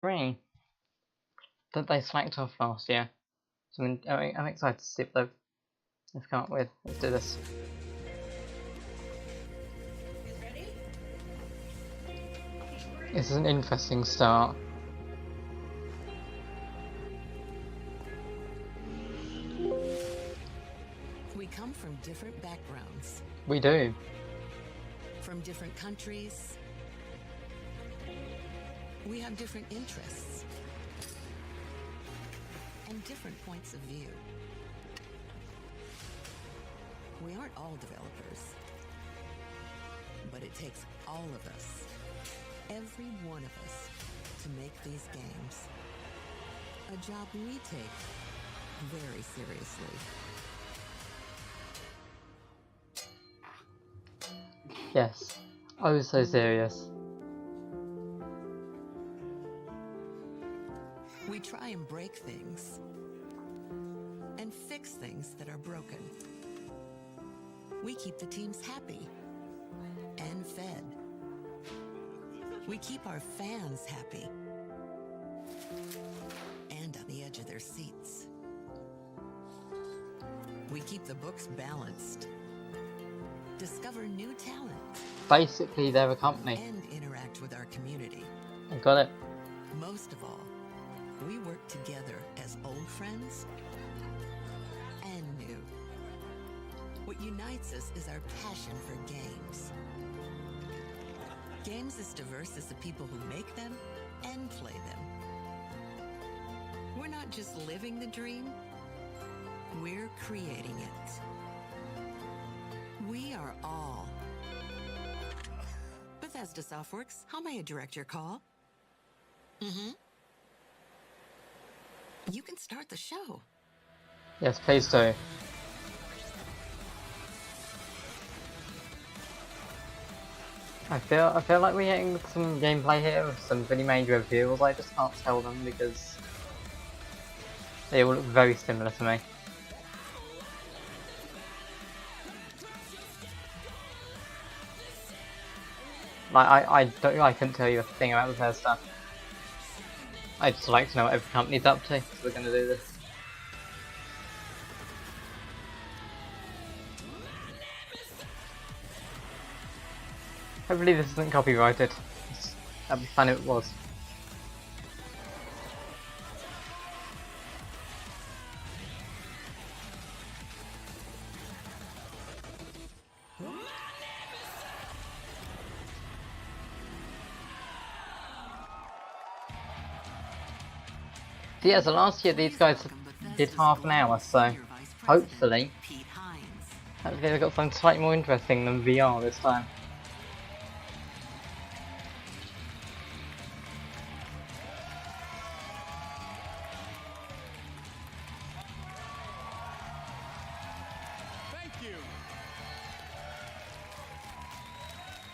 3 that they slacked off last year. So I'm excited to see what they've come up with. Let's do this. This is an interesting start. We come from different backgrounds. We do. From different countries. We have different interests. And different points of view. We aren't all developers. But it takes all of us, every one of us, to make these games. A job we take very seriously. Yes. Oh, so serious. We try and break things and fix things that are broken. We keep the teams happy and fed. We keep our fans happy and on the edge of their seats. We keep the books balanced, discover new talent, Basically, they're a company. and interact with our community. I got it. Most of all, we work together as old friends and new. What unites us is our passion for games. Games as diverse as the people who make them and play them. We're not just living the dream, we're creating it. We are all Bethesda Softworks. How may I direct your call? You can start the show. Yes, please do. I feel like we're getting some gameplay here with some pretty major reveals. I just can't tell them because they all look very similar to me. Like I couldn't tell you a thing about Bethesda. I'd just like to know what every company's up to, so we're gonna do this. Hopefully this isn't copyrighted. That'd be fun if it was. Yeah, so last year these guys did half an hour, so hopefully they've got something slightly more interesting than VR this time. Thank you.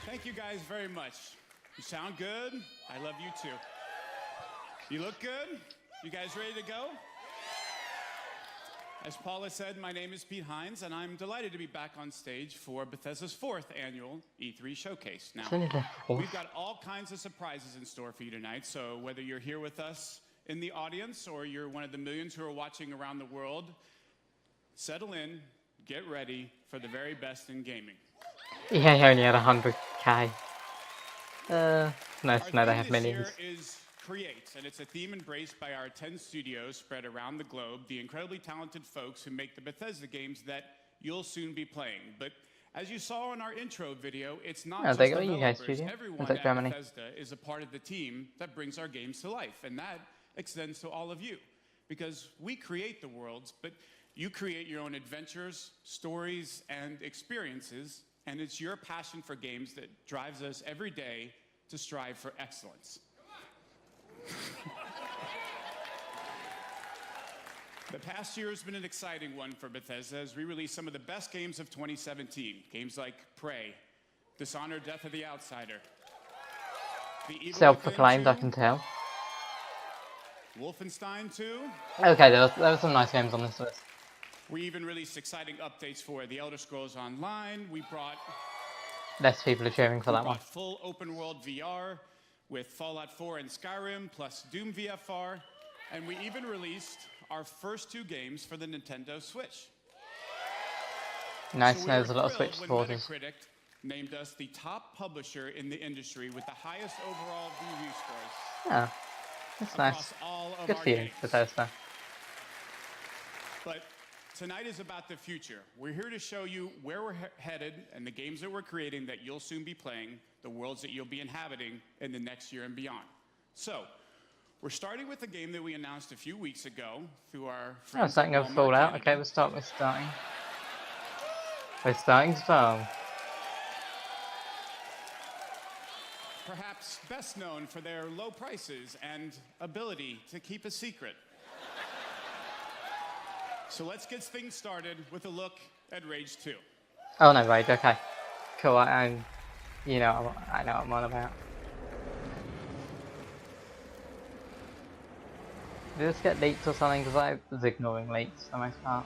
Thank you guys very much. You sound good. I love you too. You look good. You guys ready to go? As Paula said, my name is Pete Hines, and I'm delighted to be back on stage for Bethesda's 4th annual E3 Showcase. Now, we've got all kinds of surprises in store for you tonight, so whether you're here with us in the audience or you're one of the millions who are watching around the world, settle in, get ready for the very best in gaming. Yeah, he only had 100k. Nice to know they have millions. Our theme this year is Create, and it's a theme embraced by our 10 studios spread around the globe, the incredibly talented folks who make the Bethesda games that you'll soon be playing. But as you saw in our intro video, it's not just developers. Everyone at Bethesda is a part of the team that brings our games to life, and that extends to all of you. Because we create the worlds, but you create your own adventures, stories, and experiences, and it's your passion for games that drives us every day to strive for excellence. The past year has been an exciting one for Bethesda as we released some of the best games of 2017. Games like Prey, Dishonored: Death of the Outsider, Self-proclaimed, I can tell. Wolfenstein 2. Okay, there were some nice games on this list. We even released exciting updates for The Elder Scrolls Online. We brought less people are cheering for that one. Full open world VR. with Fallout 4 and Skyrim, plus Doom VFR, and we even released our first 2 games for the Nintendo Switch. Nice, So there's a lot of thrilled Switch when supporters. Metacritic named us the top publisher in the industry with the highest overall review scores. Yeah, that's nice. Across all of Good our for you, games. Bethesda. But tonight is about the future. We're here to show you where we're headed and the games that we're creating that you'll soon be playing, the worlds that you'll be inhabiting in the next year and beyond. So, we're starting with a game that we announced a few weeks ago through our friends Oh, starting at over Walmart Fallout. Canada. Okay, we're starting strong. Perhaps best known for their low prices and ability to keep a secret. So let's get things started with a look at Rage 2. Oh no, Rage, okay. Cool, I know what I'm on about. Did this get leaked or something? Because I was ignoring leaks for the most part.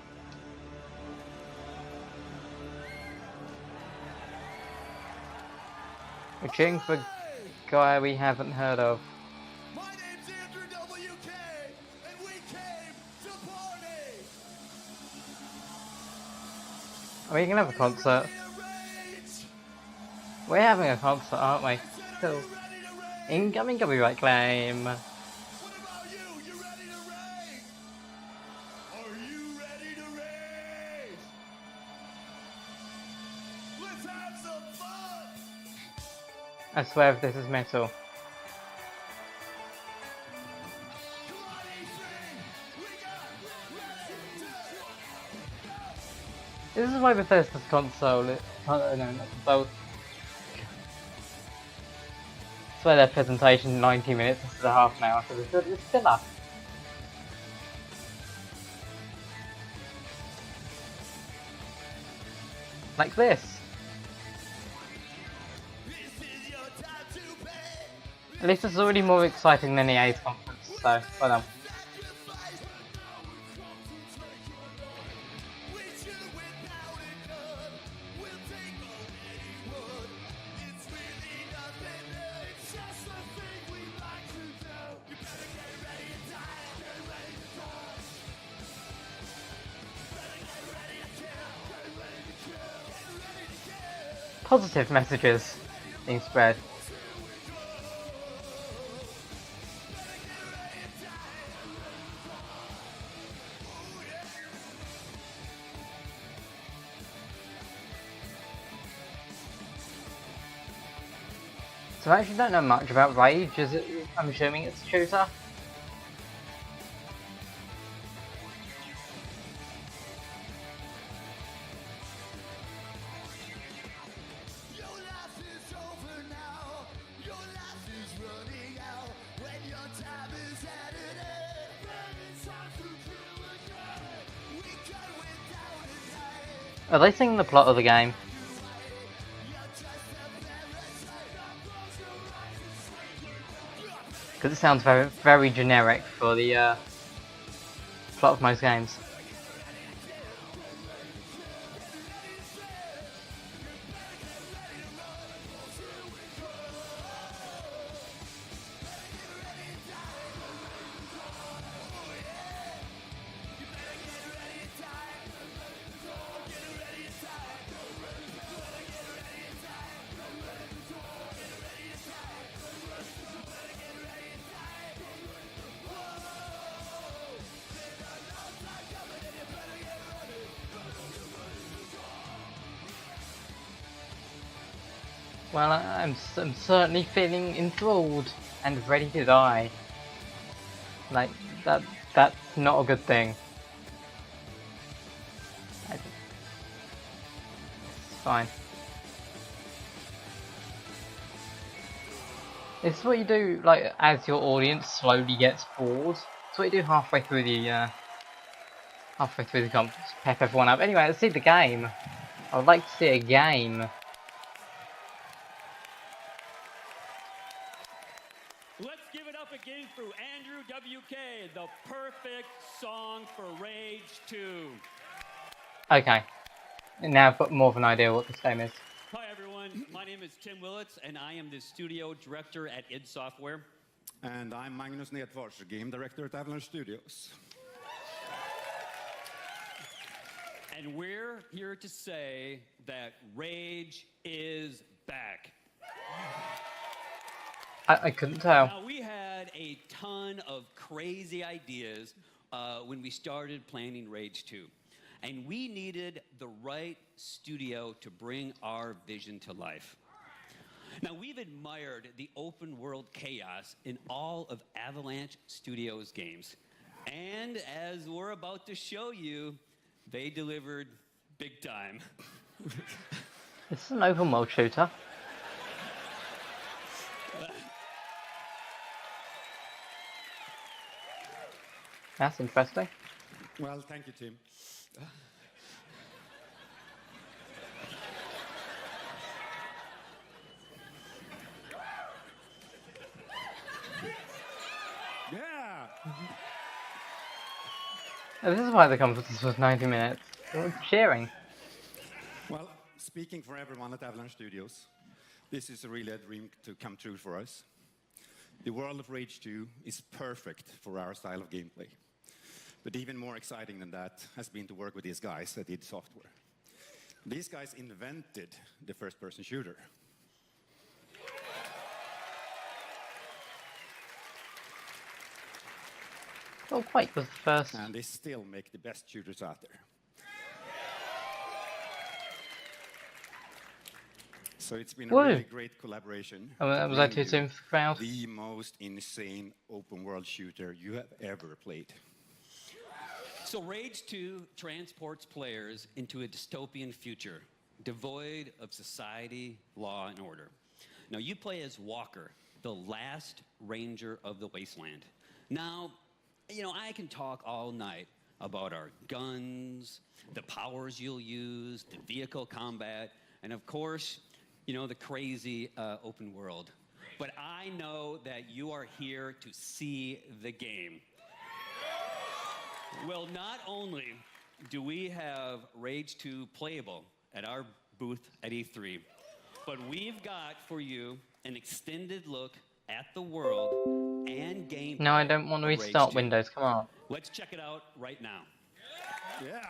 We're cheering for a guy we haven't heard of. My name's Andrew WK, and we came to party. Are we gonna have a concert? We're having a concert, aren't we? Cool. Incoming copyright claim. What about you? You ready to rage? Are you ready to rage? Let's have some fun. I swear if this is metal. Come on, E3. We got ready to go. This is why Bethesda's console, no, not console. That's why their presentation 90 minutes instead of half an hour, because it's still up. Like this. This is your time to pay. At least it's already more exciting than EA's conference, so well done. We should without a gun. We'll take on anyone. It's really nothing new. It's just a thing we like to do. You better get ready to die. Get ready to die. Better get ready to kill. Get ready to kill. Get ready to kill. Positive messages being spread. So I actually don't know much about Rage, is it? I'm assuming it's a shooter. Your life is over now. Your life is running out. When your time is at an end, then it's time to kill again. We got without a name. Are they singing the plot of the game? You're just a parasite. Close your eyes and sleep. Because it sounds very, very generic for the plot of most games. Well, I'm certainly feeling enthralled and ready to die. Like, that's not a good thing. It's fine. This is what you do, like, as your audience slowly gets bored. It's what you do halfway through the conference. Pep everyone up. Anyway, let's see the game. I would like to see a game. Let's give it up again for Andrew WK, the perfect song for Rage 2. Okay. Now I've got more of an idea what this game is. Hi everyone, everyone. My name is Tim Willits, and I am the studio director at id Software. And I'm Magnus Nedfors, game director at Avalanche Studios. And we're here to say that Rage is back. I couldn't tell. Now, we had a ton of crazy ideas when we started planning Rage 2. And we needed the right studio to bring our vision to life. Now, we've admired the open world chaos in all of Avalanche Studios games. And as we're about to show you, they delivered big time. This is an open world shooter. That's interesting. Well, thank you, Tim. Yeah! Oh, this is why the conference was 90 minutes. They were cheering. Well, speaking for everyone at Avalanche Studios, this is really a dream to come true for us. The world of Rage 2 is perfect for our style of gameplay. But even more exciting than that has been to work with these guys at id Software. These guys invented the first-person shooter. Well, Quake was the first. And they still make the best shooters out there. So it's been a Woo. really great collaboration. Oh, was that too soon for the crowd? The most insane open world shooter you have ever played. So Rage 2 transports players into a dystopian future, devoid of society, law, and order. Now, you play as Walker, the last ranger of the wasteland. Now, you know, I can talk all night about our guns, the powers you'll use, the vehicle combat, and of course, you know, the crazy open world. But I know that you are here to see the game. Well, not only do we have Rage 2 playable at our booth at E3, but we've got for you an extended look at the world and game. No, I don't want to restart Windows, come on. Let's check it out right now. Yeah.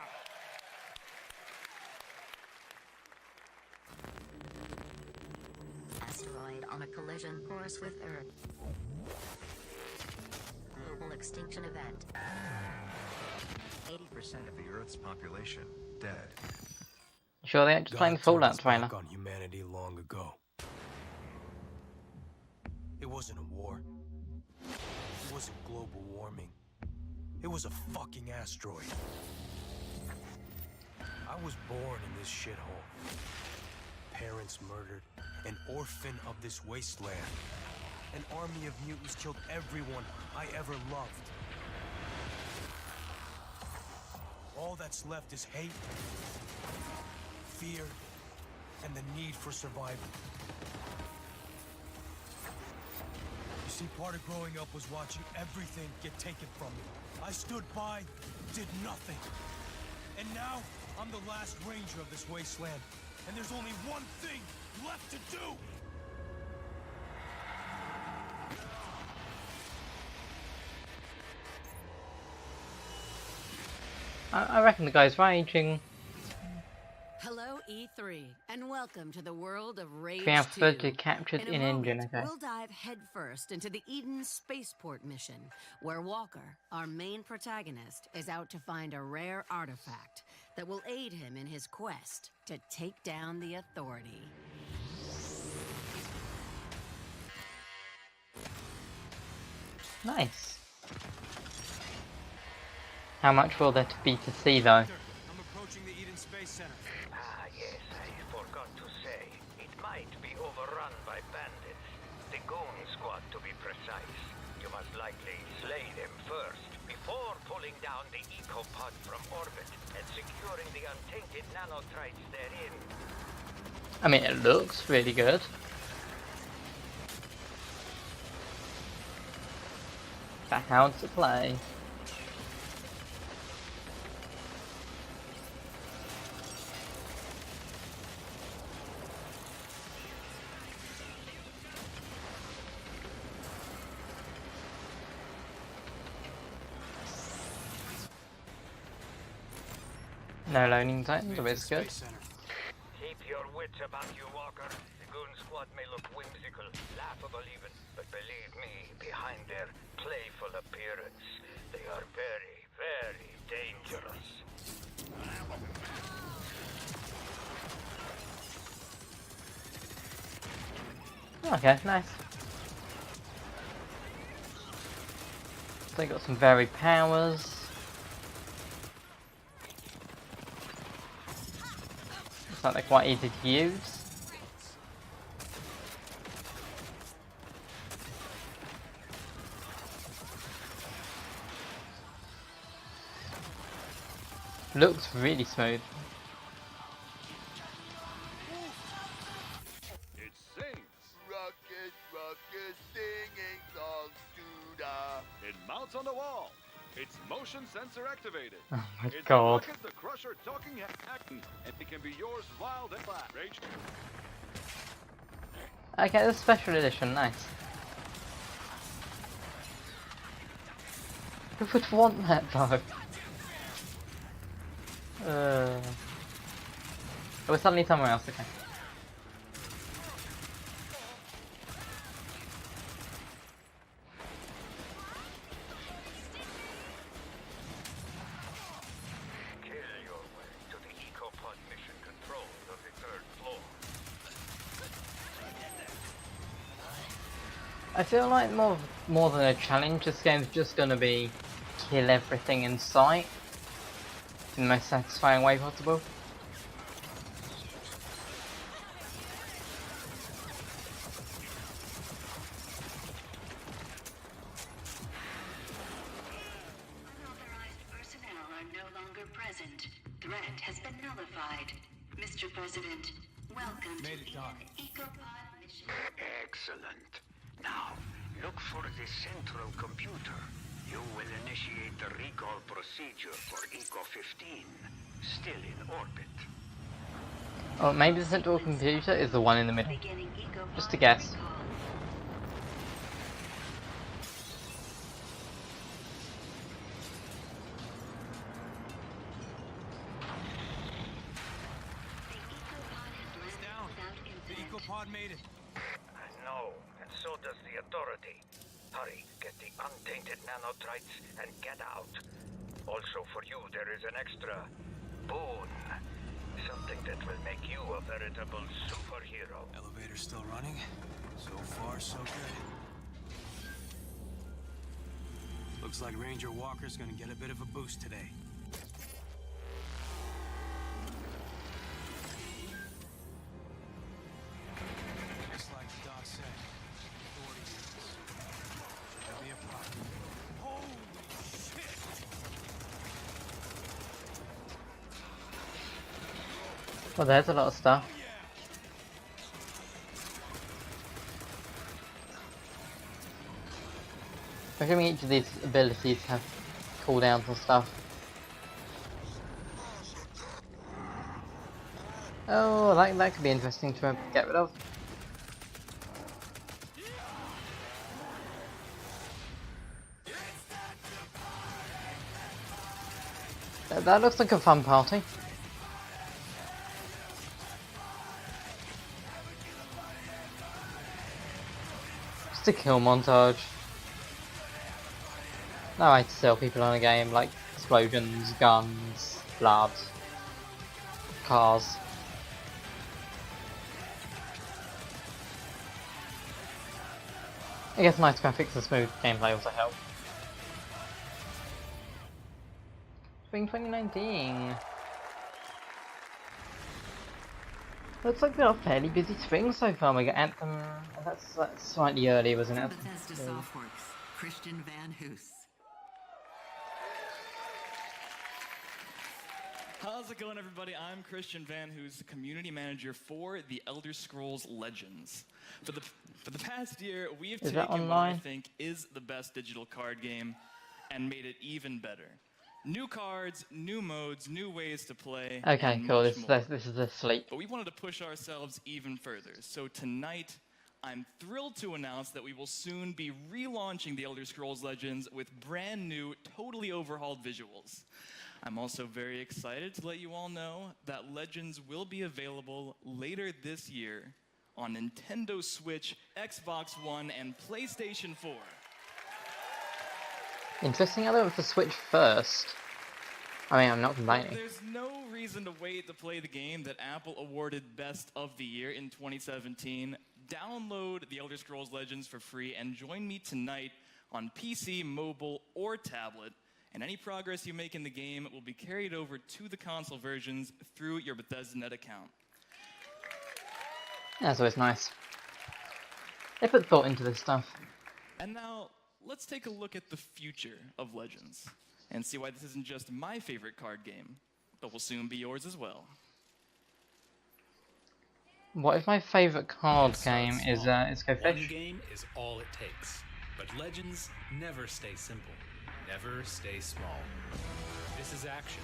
Asteroid on a collision course with Earth. Global extinction event. 80% of the Earth's population dead. You sure they ain't just playing the Fallout trailer? On humanity long ago. It wasn't a war. It wasn't global warming. It was a fucking asteroid. I was born in this shithole. Parents murdered. An orphan of this wasteland. An army of mutants killed everyone I ever loved. All that's left is hate, fear, and the need for survival. You see, part of growing up was watching everything get taken from me. I stood by, did nothing. And now, I'm the last ranger of this wasteland. And there's only one thing left to do! I reckon the guy's raging. Hello, E3, and welcome to the world of Rage 2. 330 captured in a engine, moment, okay. We'll dive headfirst into the Eden spaceport mission, where Walker, our main protagonist, is out to find a rare artifact that will aid him in his quest to take down the Authority. Nice. How much will there be to see, though? I'm approaching the Eden Space Center. Ah, yes, I forgot to say. It might be overrun by bandits. The Goon Squad, to be precise. You must likely slay them first, before pulling down the ecopod from orbit and securing the untainted nanotrites therein. I mean, it looks really good. But how to play? No loading time, so it's good. Keep your wits about you, Walker. The goon squad may look whimsical, laughable even, but believe me, behind their playful appearance, they are very, very dangerous. Okay, nice. So they got some varied powers. Looks like they're quite easy to use. Looks really smooth. It sings. Ruckus, ruckus, singing songs to the... It mounts on the wall. It's motion sensor activated. Oh my It's god. Ruckus the Crusher talking and it can be yours wild and flat. Rage. Okay, the special edition, nice. Who would want that though? It was suddenly somewhere else, okay. Kill your way to the EcoPod mission control of the 3rd floor. I feel like more than a challenge, this game's just gonna be kill everything in sight in the most satisfying way possible. Unauthorized personnel are no longer present. Threat has been nullified. Mr. President, welcome to the EcoPod mission. Excellent. Now, look for the central computer. You will initiate the recall procedure for Eco-15, still in orbit. Oh, maybe the central computer is the one in the middle. Just a guess. The EcoPod made it. I know, and so does the Authority. Hurry, get the untainted nanotrites and get out. Also for you, there is an extra boon. Something that will make you a veritable superhero. Elevator's still running. So far, so good. Looks like Ranger Walker's gonna get a bit of a boost today. Just like the doc said, Authority units. Shouldn't be a problem. Holy shit! Well, there's a lot of stuff. I'm assuming each of these abilities have cooldowns and stuff. Oh, that could be interesting to get rid of. That looks like a fun party. Just a kill montage. No way to sell people on a game like explosions, guns, blood, cars. I guess nice graphics and smooth gameplay also help. Spring 2019. Looks like we got a fairly busy spring so far. We got Anthem, and that's slightly early, wasn't it? Bethesda Softworks, Christian Van Hoos. How's it going, everybody? I'm Christian Van Hoos, the community manager for The Elder Scrolls Legends. For the past year, we have taken what I think is the best digital card game and made it even better. New cards, new modes, new ways to play. Okay, cool. This is the sleep. But we wanted to push ourselves even further. So tonight, I'm thrilled to announce that we will soon be relaunching The Elder Scrolls Legends with brand new, totally overhauled visuals. I'm also very excited to let you all know that Legends will be available later this year on Nintendo Switch, Xbox One, and PlayStation 4. Interesting, I went for Switch first. I mean, I'm not complaining. There's no reason to wait to play the game that Apple awarded Best of the Year in 2017. Download The Elder Scrolls Legends for free and join me tonight on PC, mobile, or tablet. And any progress you make in the game will be carried over to the console versions through your Bethesda.net account. That's always nice. They put thought into this stuff. And now, let's take a look at the future of Legends and see why this isn't just my favorite card game, but will soon be yours as well. What if my favorite card game is Go Fish? One game is all it takes, but Legends never stay simple, never stay small. This is action.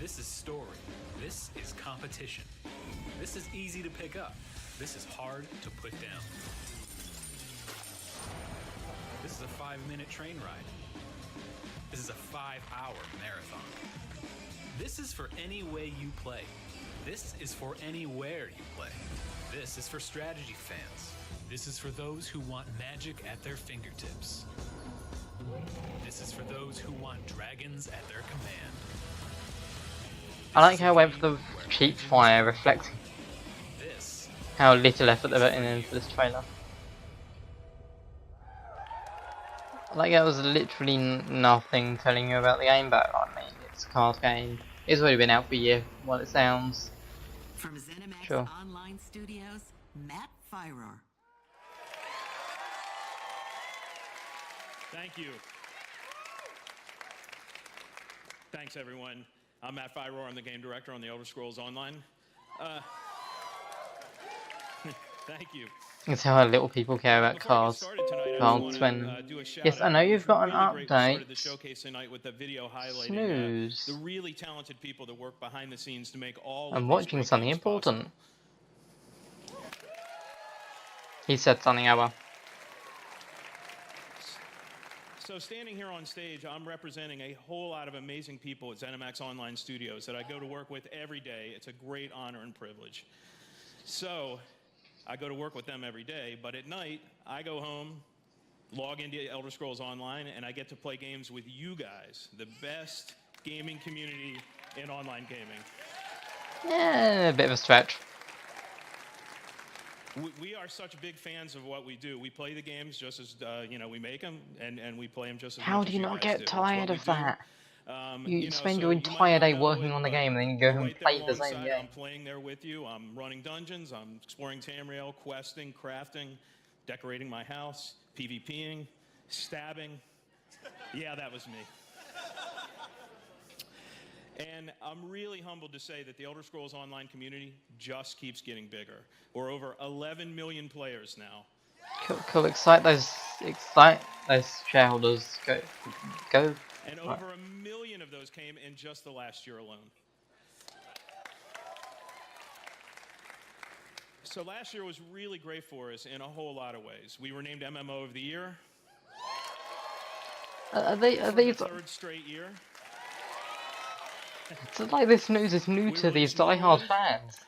This is story. This is competition. This is easy to pick up. This is hard to put down. This is a 5-minute train ride. This is a 5-hour marathon. This is for any way you play. This is for anywhere you play. This is for strategy fans. This is for those who want magic at their fingertips. This is for those who want dragons at their command. I like how I went for the cheap fire, reflecting how little effort they're putting into this trailer. Like that was literally nothing telling you about the game, but I mean, it's a card game. It's already been out for a year, what it sounds. From ZeniMax Sure. Online Studios, Matt Fyrer. Thank you. Thanks, everyone. I'm Matt Fyrer. I'm the game director on the Elder Scrolls Online. Thank you. It's how little people care about cards. Cards when... Yes, I know you've got an update. Snooze. The really talented people that work behind the scenes to make all I'm watching something important. He said something ever. So standing here on stage, I'm representing a whole lot of amazing people at ZeniMax Online Studios that I go to work with every day. It's a great honor and privilege. So I go to work with them every day, but at night, I go home, log into Elder Scrolls Online, and I get to play games with you guys, the best gaming community in online gaming. Yeah, a bit of a stretch. We are such big fans of what we do. We play the games just as, we make them, and we play them just as How much do as you you not guys get do. tired of that? You spend your so entire day working on the game and then you go home and play the same game. I'm playing there with you. I'm running dungeons. I'm exploring Tamriel, questing, crafting, decorating my house, PvPing, stabbing. Yeah, that was me. And I'm really humbled to say that the Elder Scrolls Online community just keeps getting bigger. We're over 11 million players now. Cool. Excite those shareholders. Go. And over 1 million of those came in just the last year alone. So last year was really great for us in a whole lot of ways. We were named MMO of the Year. Are for these... the third straight year. It's like this news is new to these diehard fans.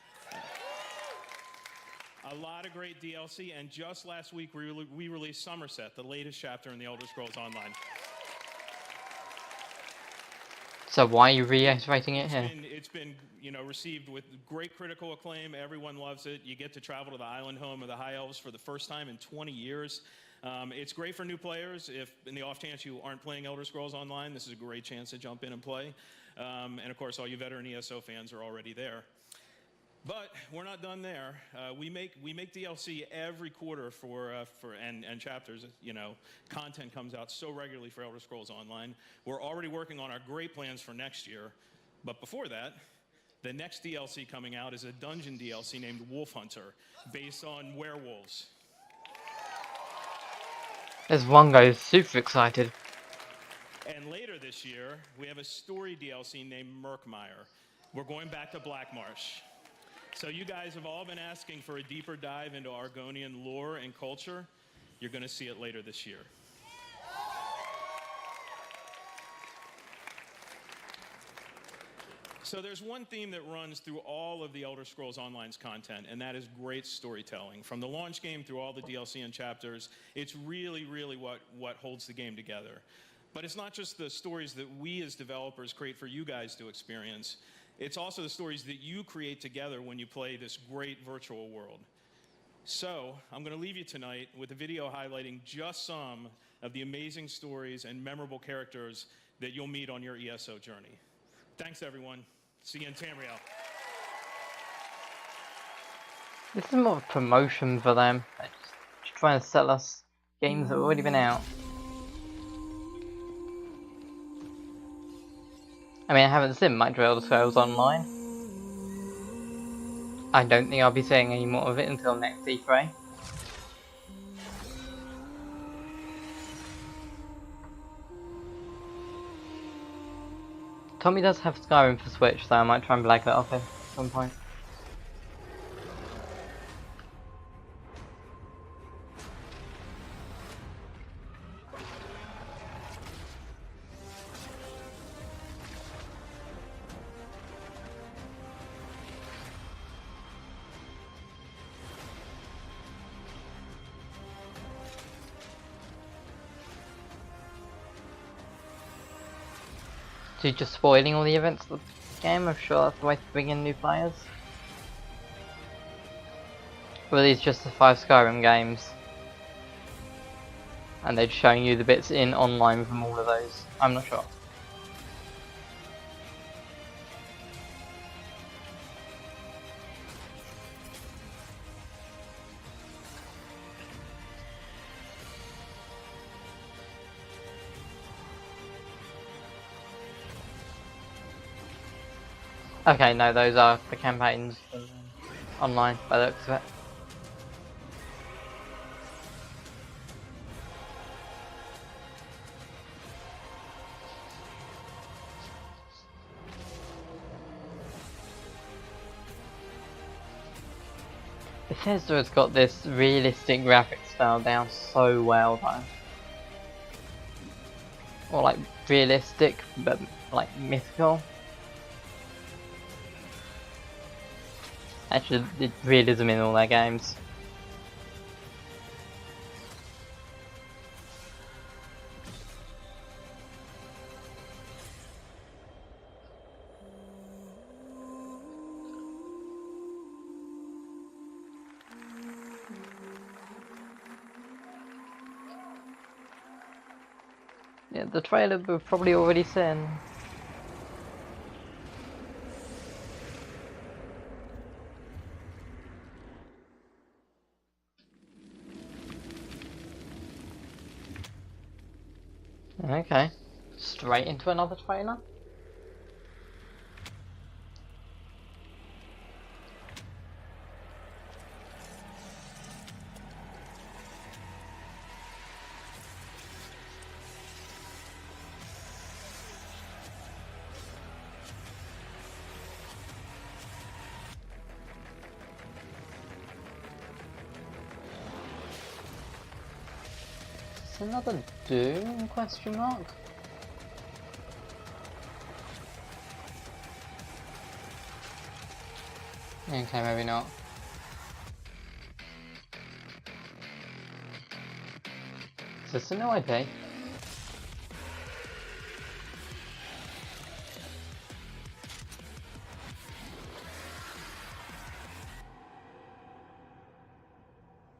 A lot of great DLC, and just last week we released Somerset, the latest chapter in the Elder Scrolls Online. So why are you reiterating it here? It's been received with great critical acclaim. Everyone loves it. You get to travel to the island home of the High Elves for the first time in 20 years. It's great for new players. If in the off chance you aren't playing Elder Scrolls Online, this is a great chance to jump in and play. And of course, all you veteran ESO fans are already there. But we're not done there. We make DLC every quarter and chapters. Content comes out so regularly for Elder Scrolls Online. We're already working on our great plans for next year. But before that, the next DLC coming out is a dungeon DLC named Wolf Hunter, based on werewolves. There's one guy who's super excited. And later this year, we have a story DLC named Murkmire. We're going back to Blackmarsh. So you guys have all been asking for a deeper dive into Argonian lore and culture. You're going to see it later this year. So there's one theme that runs through all of the Elder Scrolls Online's content, and that is great storytelling. From the launch game through all the DLC and chapters, it's really, really what holds the game together. But it's not just the stories that we as developers create for you guys to experience. It's also the stories that you create together when you play this great virtual world. So I'm going to leave you tonight with a video highlighting just some of the amazing stories and memorable characters that you'll meet on your ESO journey. Thanks, everyone. See you in Tamriel. This is more of a promotion for them. They're just trying to sell us games that have already been out. I mean, I haven't seen much Elder Scrolls Online. I don't think I'll be seeing any more of it until next E3. Tommy does have Skyrim for Switch, so I might try and blag that off him at some point. So you're just spoiling all the events of the game? I'm sure that's the way to bring in new players. Or are these just the 5 Skyrim games? And they're showing you the bits in online from all of those? I'm not sure. Okay, no, those are the campaigns online by the looks of it. Bethesda has got this realistic graphics style down so well though. Or like realistic, but like mythical. Actually, the realism in all their games. Yeah, the trailer we've probably already seen. Okay, straight into another trailer? Is this another Doom question mark? Okay, maybe not. Is this a new IP?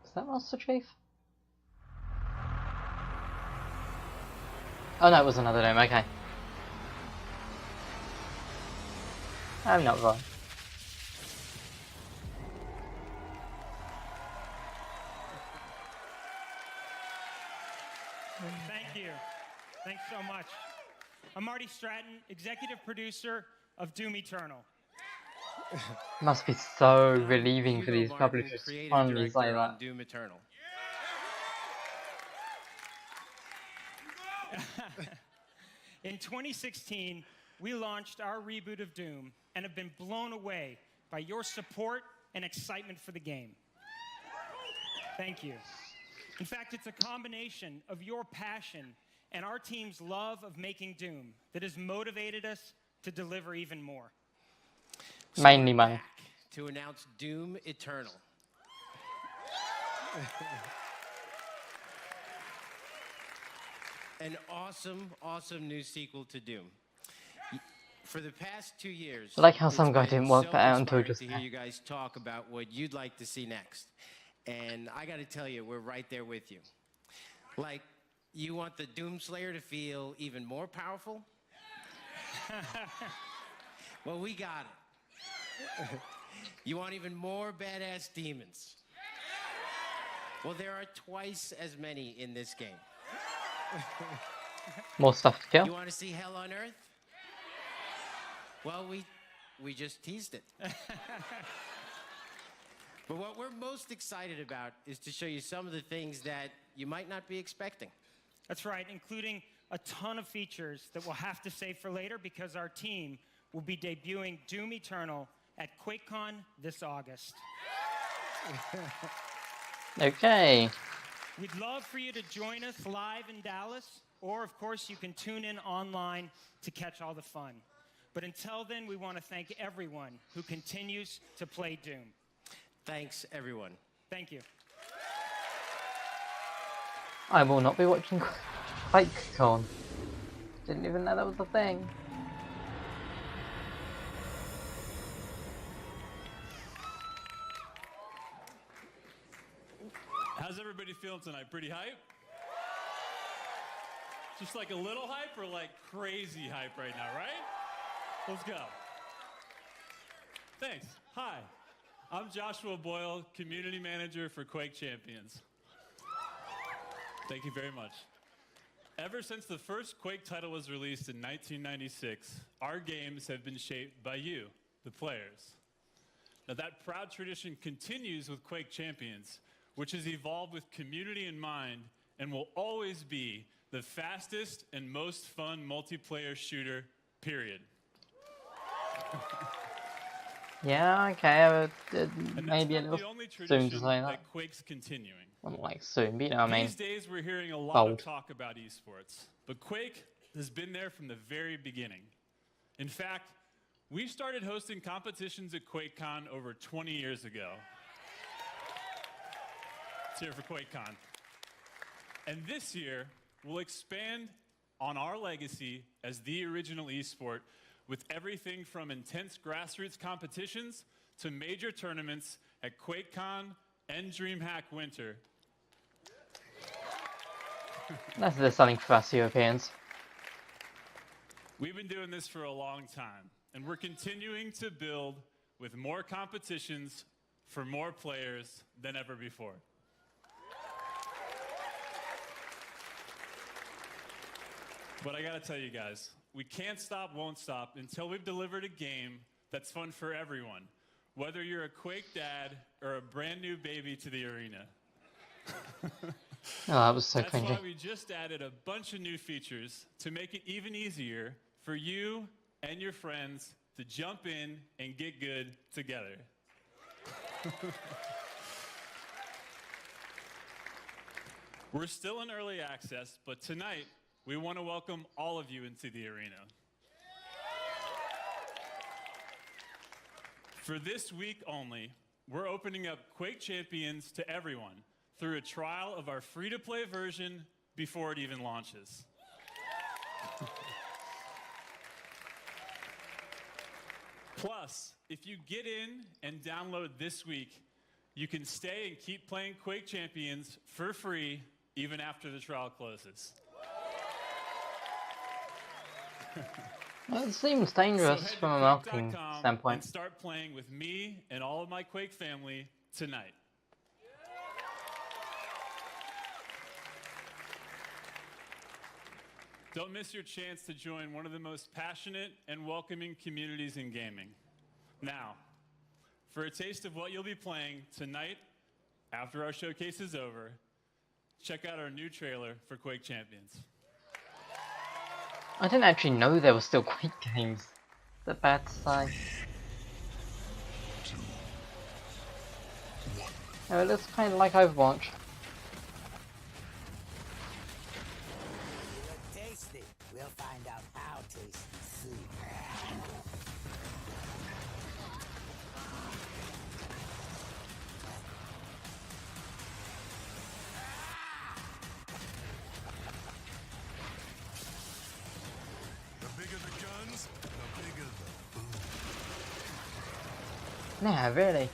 Is that Master Chief? Oh no, it was another Doom, okay. I'm not wrong. Thank you. Thanks so much. I'm Marty Stratton, executive producer of Doom Eternal. Must be so relieving for these publishers to finally say that. Doom Eternal. In 2016, we launched our reboot of Doom and have been blown away by your support and excitement for the game. Thank you. In fact, it's a combination of your passion and our team's love of making Doom that has motivated us to deliver even more. Mainly money. To announce Doom Eternal. An awesome new sequel to Doom. For the past 2 years, I like how it's some guy been didn't work so that out until inspiring just to hear you guys talk about what you'd like to see next. And I got to tell you, we're right there with you. Like, you want the Doom Slayer to feel even more powerful? Well, we got it. You want even more badass demons? Well, there are twice as many in this game. More stuff to kill. You want to see hell on earth? Well, we just teased it. But what we're most excited about is to show you some of the things that you might not be expecting. That's right, including a ton of features that we'll have to save for later because our team will be debuting Doom Eternal at QuakeCon this August. Okay. We'd love for you to join us live in Dallas, or of course you can tune in online to catch all the fun. But until then, we want to thank everyone who continues to play Doom. Thanks, everyone. Thank you. I will not be watching QuakeCon. Didn't even know that was a thing. How's everybody feeling tonight? Pretty hype? Just like a little hype or like crazy hype right now, right? Let's go. Thanks. Hi. I'm Joshua Boyle, Community Manager for Quake Champions. Thank you very much. Ever since the first Quake title was released in 1996, our games have been shaped by you, the players. Now that proud tradition continues with Quake Champions, which has evolved with community in mind and will always be the fastest and most fun multiplayer shooter, period. Yeah, okay, And maybe a that's little the only soon to tradition say that. that Quake's continuing. Well, like soon, but you know what I mean. These days we're hearing a lot Bold. of talk about esports, but Quake has been there from the very beginning. In fact, we started hosting competitions at QuakeCon over 20 years ago. It's here for QuakeCon. And this year, we'll expand on our legacy as the original esport with everything from intense grassroots competitions to major tournaments at QuakeCon and DreamHack Winter. There's something for us Europeans. We've been doing this for a long time, and we're continuing to build with more competitions for more players than ever before. But I gotta tell you guys, we can't stop, won't stop until we've delivered a game that's fun for everyone, whether you're a Quake dad or a brand new baby to the arena. Oh, that was so That's cringy. why we just added a bunch of new features to make it even easier for you and your friends to jump in and get good together. We're still in early access, but tonight we want to welcome all of you into the arena. For this week only, we're opening up Quake Champions to everyone through a trial of our free-to-play version before it even launches. Plus, if you get in and download this week, you can stay and keep playing Quake Champions for free even after the trial closes. Well, it seems dangerous So head from a to marketing Quake.com standpoint. and start playing with me and all of my Quake family tonight. Don't miss your chance to join one of the most passionate and welcoming communities in gaming. Now, for a taste of what you'll be playing tonight after our showcase is over, check out our new trailer for Quake Champions. I didn't actually know there were still Quake games. Is that bad to say? Oh, it looks kind of like Overwatch. You look tasty. We'll find out how tasty soon. Nah, really.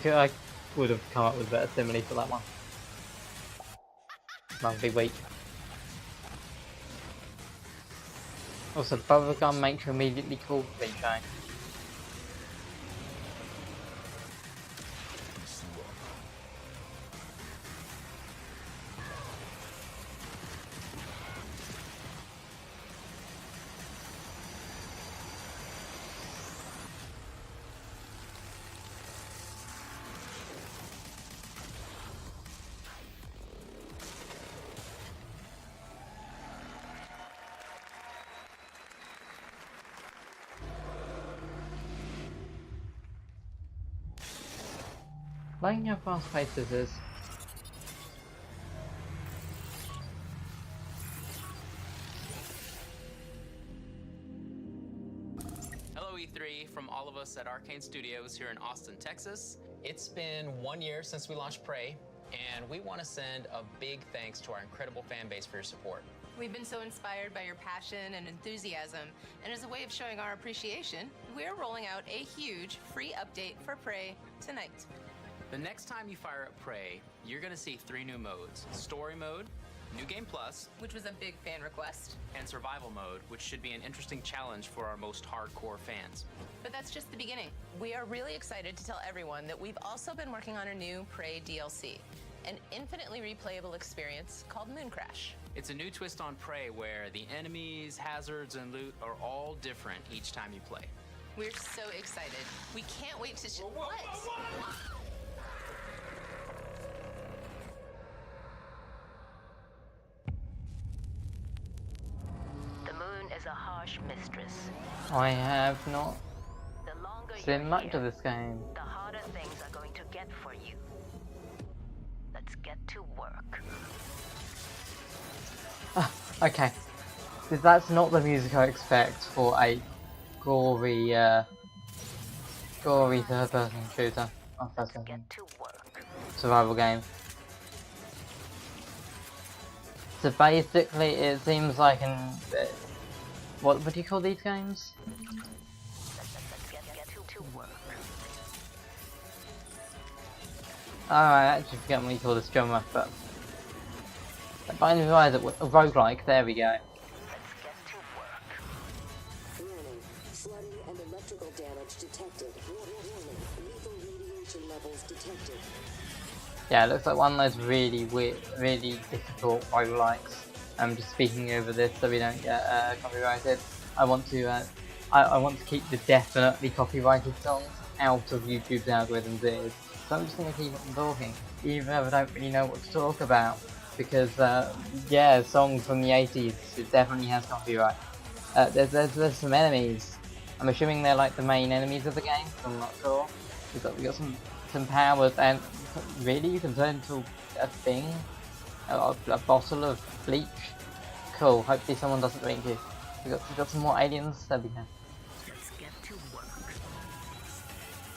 I would have come up with a better simile for that one. Might be weak. Also, bubblegum makes you immediately cool for me, Shane. Liking how fast paced this is. Hello E3 from all of us at Arcane Studios here in Austin, Texas. It's been 1 year since we launched Prey, and we want to send a big thanks to our incredible fan base for your support. We've been so inspired by your passion and enthusiasm, and as a way of showing our appreciation, we're rolling out a huge free update for Prey tonight. The next time you fire up Prey, you're going to see 3 new modes. Story mode, New Game Plus, which was a big fan request, and Survival mode, which should be an interesting challenge for our most hardcore fans. But that's just the beginning. We are really excited to tell everyone that we've also been working on a new Prey DLC, an infinitely replayable experience called Moon Crash. It's a new twist on Prey where the enemies, hazards, and loot are all different each time you play. We're so excited. We can't wait to what? The moon is a harsh mistress. I have not The longer seen you're much here, of this game. the harder things are going to get for you. Let's get to work. Okay. That's not the music I expect for a gory third-person shooter. Oh, first-person survival game. So basically, it seems like an what do you call these games? Oh, I actually forget what you call this genre, but I didn't realise it was a roguelike. There we go. Warning. Flooding and electrical damage detected. Warning. Lethal radiation levels detected. Yeah, it looks like one of those really weird, really difficult roguelikes. I'm just speaking over this so we don't get copyrighted. I want to keep the definitely copyrighted songs out of YouTube's algorithms ears. So I'm just going to keep on talking, even if I don't really know what to talk about. Because, yeah, songs from the 80s, it definitely has copyright. There's some enemies. I'm assuming they're like the main enemies of the game, I'm not sure. We got some powers, and really you can turn into a thing? A bottle of bleach? Cool, hopefully someone doesn't drink you. We got some more aliens, there we go. Let's get to work.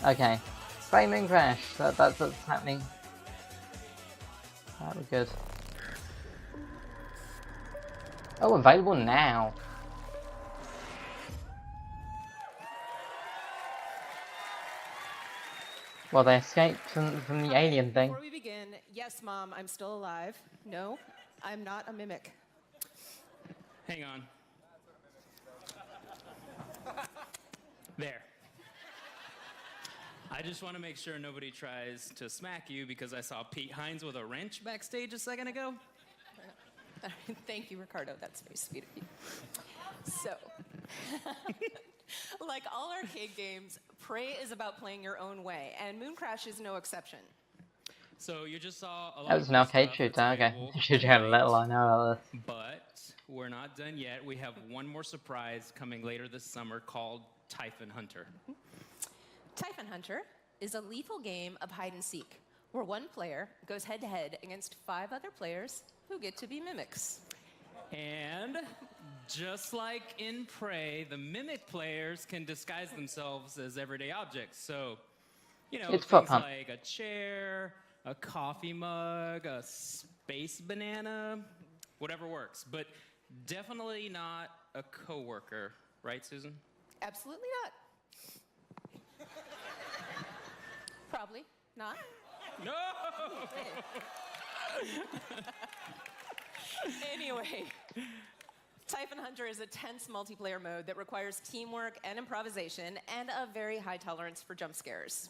Okay. Framing crash, that's what's happening. That was good. Oh, available now. Well, they escaped from the alien thing. Before we begin, yes, Mom, I'm still alive. No, I'm not a mimic. Hang on. There. I just want to make sure nobody tries to smack you because I saw Pete Hines with a wrench backstage a second ago. Thank you, Ricardo. That's very sweet of you. So, like all arcade games, Prey is about playing your own way, and Moon Crash is no exception. So you just saw a lot That was an arcade shooter, okay. Should you have a little, I know about this. But we're not done yet. We have one more surprise coming later this summer called Typhon Hunter. Typhon Hunter is a lethal game of hide and seek, where one player goes head-to-head against 5 other players who get to be mimics. And Just like in Prey, the Mimic players can disguise themselves as everyday objects. So, you know, It's things fun. like a chair, a coffee mug, a space banana, whatever works. But definitely not a coworker, right, Susan? Absolutely not. Probably not. No! Anyway, Typhon Hunter is a tense multiplayer mode that requires teamwork and improvisation and a very high tolerance for jump scares.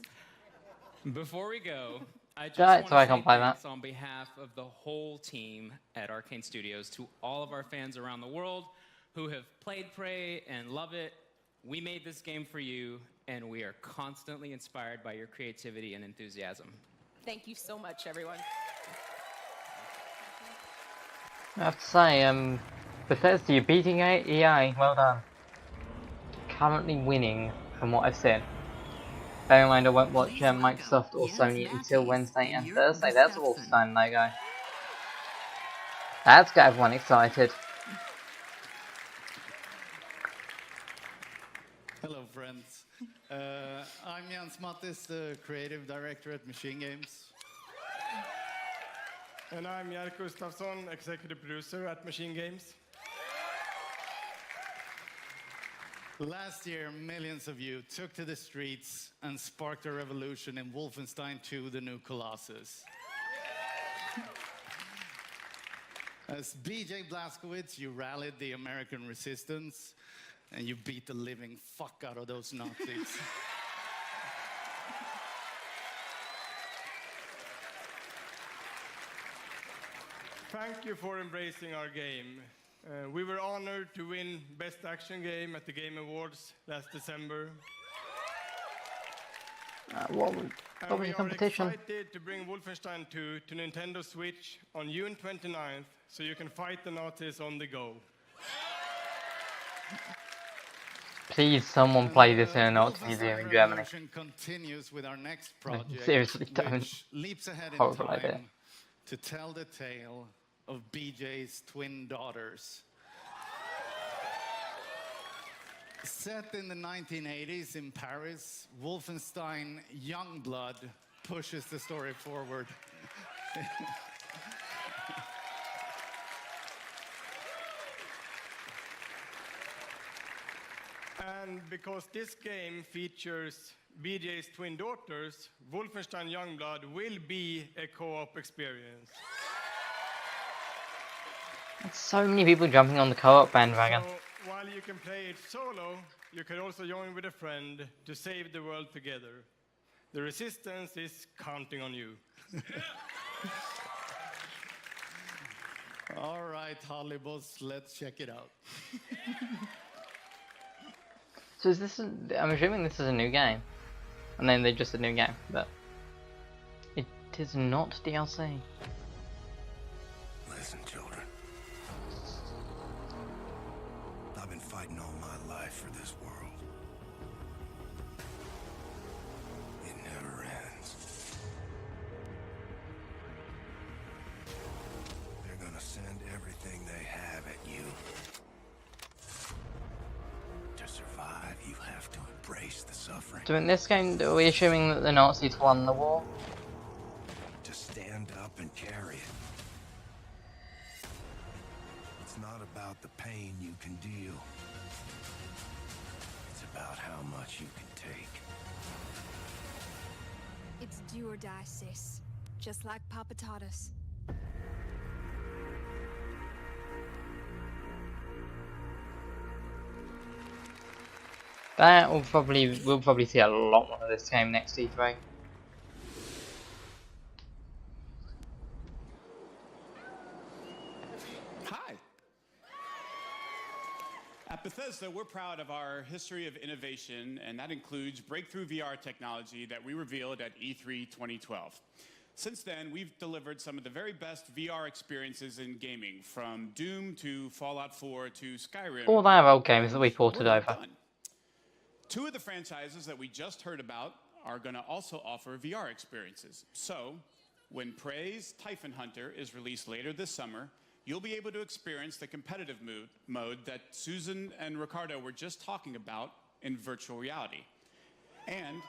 Before we go, I just Right, want so I to say can't play that. thanks on behalf of the whole team at Arcane Studios to all of our fans around the world who have played Prey and love it. We made this game for you, and we are constantly inspired by your creativity and enthusiasm. Thank you so much, everyone. I have to say, Bethesda, you're beating EA. Well done. Currently winning, from what I've seen. Bear in mind, I won't watch Microsoft or Sony until Wednesday and Thursday. That's a Wolfenstein logo. That's got everyone excited. Hello, friends. I'm Jens Mattis, the creative director at Machine Games. And I'm Jerk Gustafsson, executive producer at Machine Games. Last year, millions of you took to the streets and sparked a revolution in Wolfenstein 2: The New Colossus. As BJ Blazkowicz, you rallied the American resistance, and you beat the living fuck out of those Nazis. Thank you for embracing our game. We were honored to win Best Action Game at the Game Awards last December. What was the competition? We are excited to bring Wolfenstein 2 to Nintendo Switch on June 29th, so you can fight the Nazis on the go. Please, someone play this in a Nazi museum in Germany. Continues with our next project, Seriously, don't. which leaps ahead in Horrible time idea. to tell the tale of BJ's twin daughters. Set in the 1980s in Paris, Wolfenstein Youngblood pushes the story forward. And because this game features BJ's twin daughters, Wolfenstein Youngblood will be a co-op experience. So many people jumping on the co-op bandwagon. So while you can play it solo, you can also join with a friend to save the world together. The resistance is counting on you. All right, Hollybus, let's check it out. So is this? I'm assuming this is a new game, and then they're just a new game, but it is not DLC. Listen, children. I've been fighting all my life for this world. It never ends. They're gonna send everything they have at you. To survive, you have to embrace the suffering. So in this game, are we assuming that the Nazis won the war? To stand up and carry it. It's not about the pain you can deal. It's about how much you can take. It's do or die, sis. Just like Papa taught us. That we'll probably see a lot more of this game next E3. Hi. At Bethesda, we're proud of our history of innovation, and that includes breakthrough VR technology that we revealed at E3 2012. Since then, we've delivered some of the very best VR experiences in gaming, from Doom to Fallout 4 to Skyrim. All their old games that we ported over. Two of the franchises that we just heard about are going to also offer VR experiences. So, when Prey's Typhon Hunter is released later this summer, you'll be able to experience the competitive mode that Susan and Ricardo were just talking about in virtual reality. And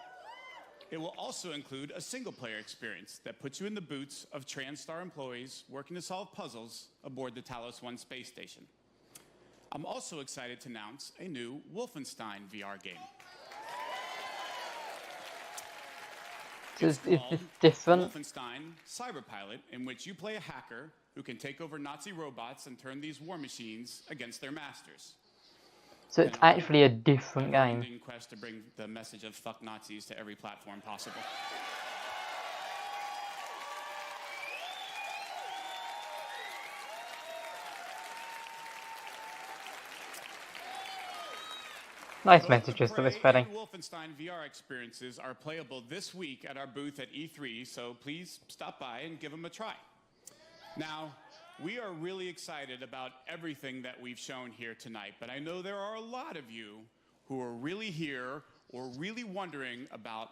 it will also include a single-player experience that puts you in the boots of TransStar employees working to solve puzzles aboard the Talos 1 space station. I'm also excited to announce a new Wolfenstein VR game. Is this different? Wolfenstein Cyberpilot, in which you play a hacker who can take over Nazi robots and turn these war machines against their masters. So it's actually a different game. In quest to bring the message of fuck Nazis to every platform possible. Nice messages that we're spreading. Wolfenstein VR experiences are playable this week at our booth at E3, so please stop by and give them a try. Now, we are really excited about everything that we've shown here tonight, but I know there are a lot of you who are really here or really wondering about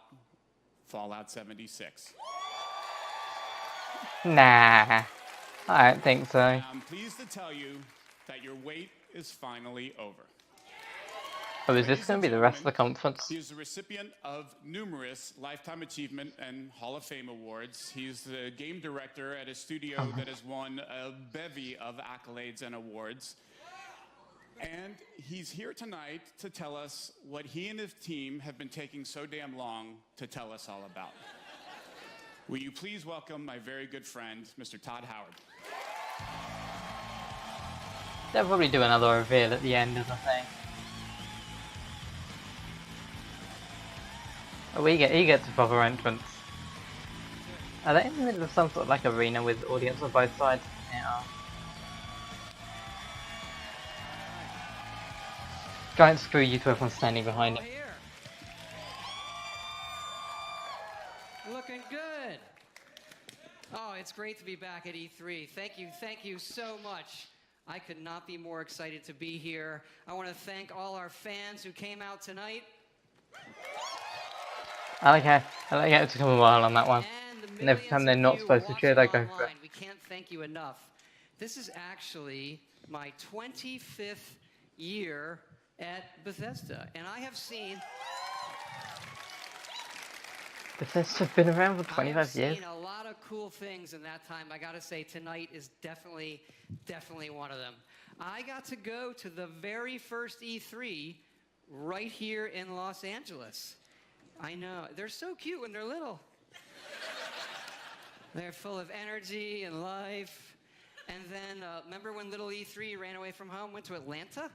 Fallout 76. Nah, I don't think so. I'm pleased to tell you that your wait is finally over. Oh, is this going to be the rest of the conference? He is the recipient of numerous Lifetime Achievement and Hall of Fame awards. He's the game director at a studio that has won a bevy of accolades and awards. And he's here tonight to tell us what he and his team have been taking so damn long to tell us all about. Will you please welcome my very good friend, Mr. Todd Howard. They'll probably do another reveal at the end of the thing. Oh, he gets a proper entrance. Are they in the middle of some sort of like arena with audience on both sides? Yeah. Don't screw you to everyone standing behind him. Looking good. Oh, it's great to be back at E3. Thank you so much. I could not be more excited to be here. I want to thank all our fans who came out tonight. I like how it took them a while on that one. And every time they're not supposed to cheer, they go for it. We can't thank you enough. This is actually my 25th year at Bethesda, and I have seen... Bethesda's been around for 25 years. I have seen a lot of cool things in that time. I gotta say, tonight is definitely one of them. I got to go to the very first E3 right here in Los Angeles. I know. They're so cute when they're little. They're full of energy and life. And then, remember when little E3 ran away from home, went to Atlanta?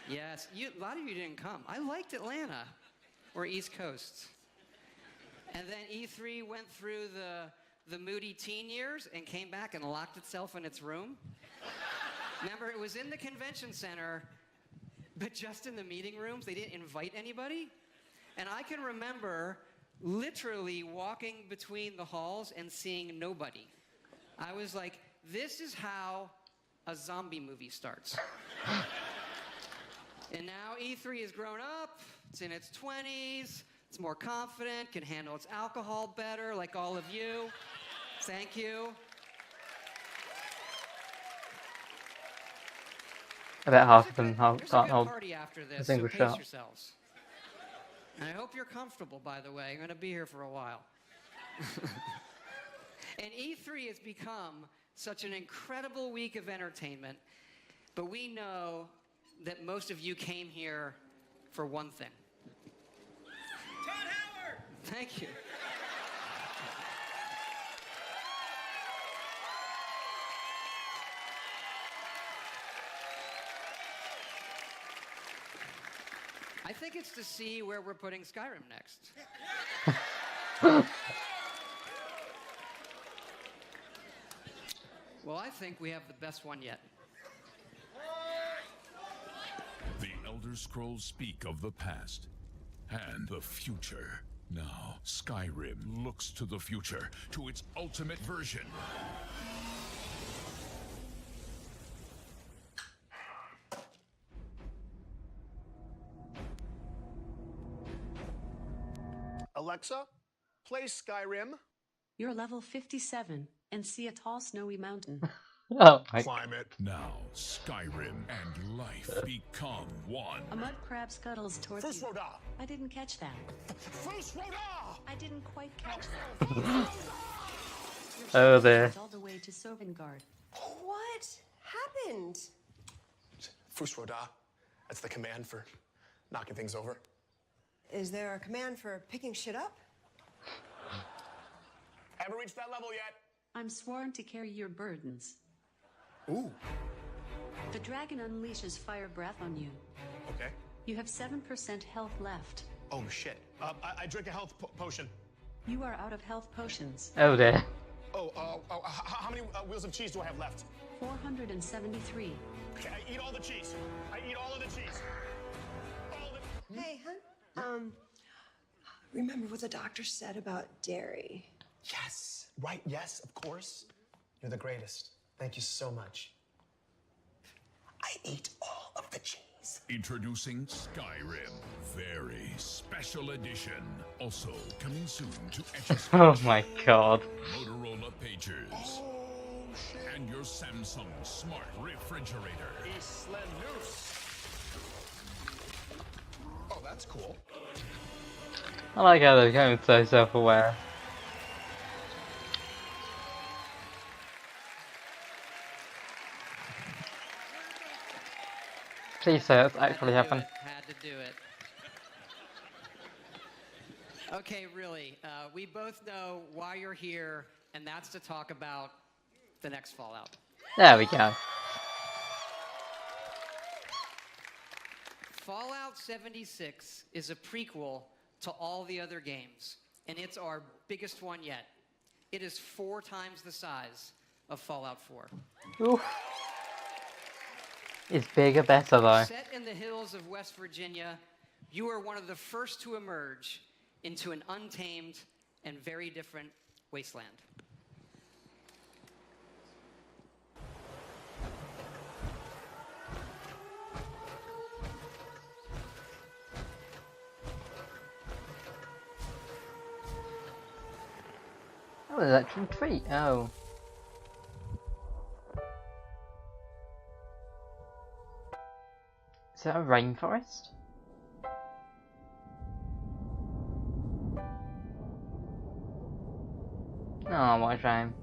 Yes. A lot of you didn't come. I liked Atlanta, or East Coast. And then E3 went through the moody teen years and came back and locked itself in its room. Remember, it was in the convention center, but just in the meeting rooms. They didn't invite anybody. And I can remember literally walking between the halls and seeing nobody. I was like, this is how a zombie movie starts. And now E3 has grown up, it's in its 20s, it's more confident, can handle its alcohol better, like all of you. Thank you. I bet half of them can't hold Party after this, a single so pace shot. yourselves. And I hope you're comfortable, by the way. I'm going to be here for a while. And E3 has become such an incredible week of entertainment, but we know that most of you came here for one thing. Todd Howard! Thank you. I think it's to see where we're putting Skyrim next. Well, I think we have the best one yet. The Elder Scrolls speak of the past and the future. Now, Skyrim looks to the future, to its ultimate version. Alexa, play Skyrim. You're level 57 and see a tall snowy mountain. Oh my. Climate. Now, Skyrim and life become one. A mud crab scuttles towards First you. Roda. I didn't catch that. First Roda! I didn't quite catch that. Oh there. All the way to Sovngarde. What happened? First Roda. That's the command for knocking things over. Is there a command for picking shit up? Haven't reached that level yet. I'm sworn to carry your burdens. Ooh. The dragon unleashes fire breath on you. Okay. You have 7% health left. Oh shit. I drink a health potion. You are out of health potions. Oh dear. How many wheels of cheese do I have left? 473. Okay, I eat all the cheese. I eat all of the cheese. Hey, hun. Remember what the doctor said about dairy? Yes. Right, yes, of course. You're the greatest. Thank you so much. I eat all of the cheese. Introducing Skyrim. Very special edition. Also coming soon to Etch-a-Sketch. Oh my god. Motorola Pagers. And your Samsung Smart Refrigerator. Oh, that's cool. I like how they're going so self-aware. Please say it's actually happened. Had to do it. Okay, really, we both know why you're here, and that's to talk about the next Fallout. There we go. Fallout 76 is a prequel to all the other games, and it's our biggest one yet. It is 4 times the size of Fallout 4. Oof. It's bigger, better though. Set in the hills of West Virginia, you are one of the first to emerge into an untamed and very different wasteland. Oh, there's an actual tree. Oh. Is that a rainforest? Oh, what a shame.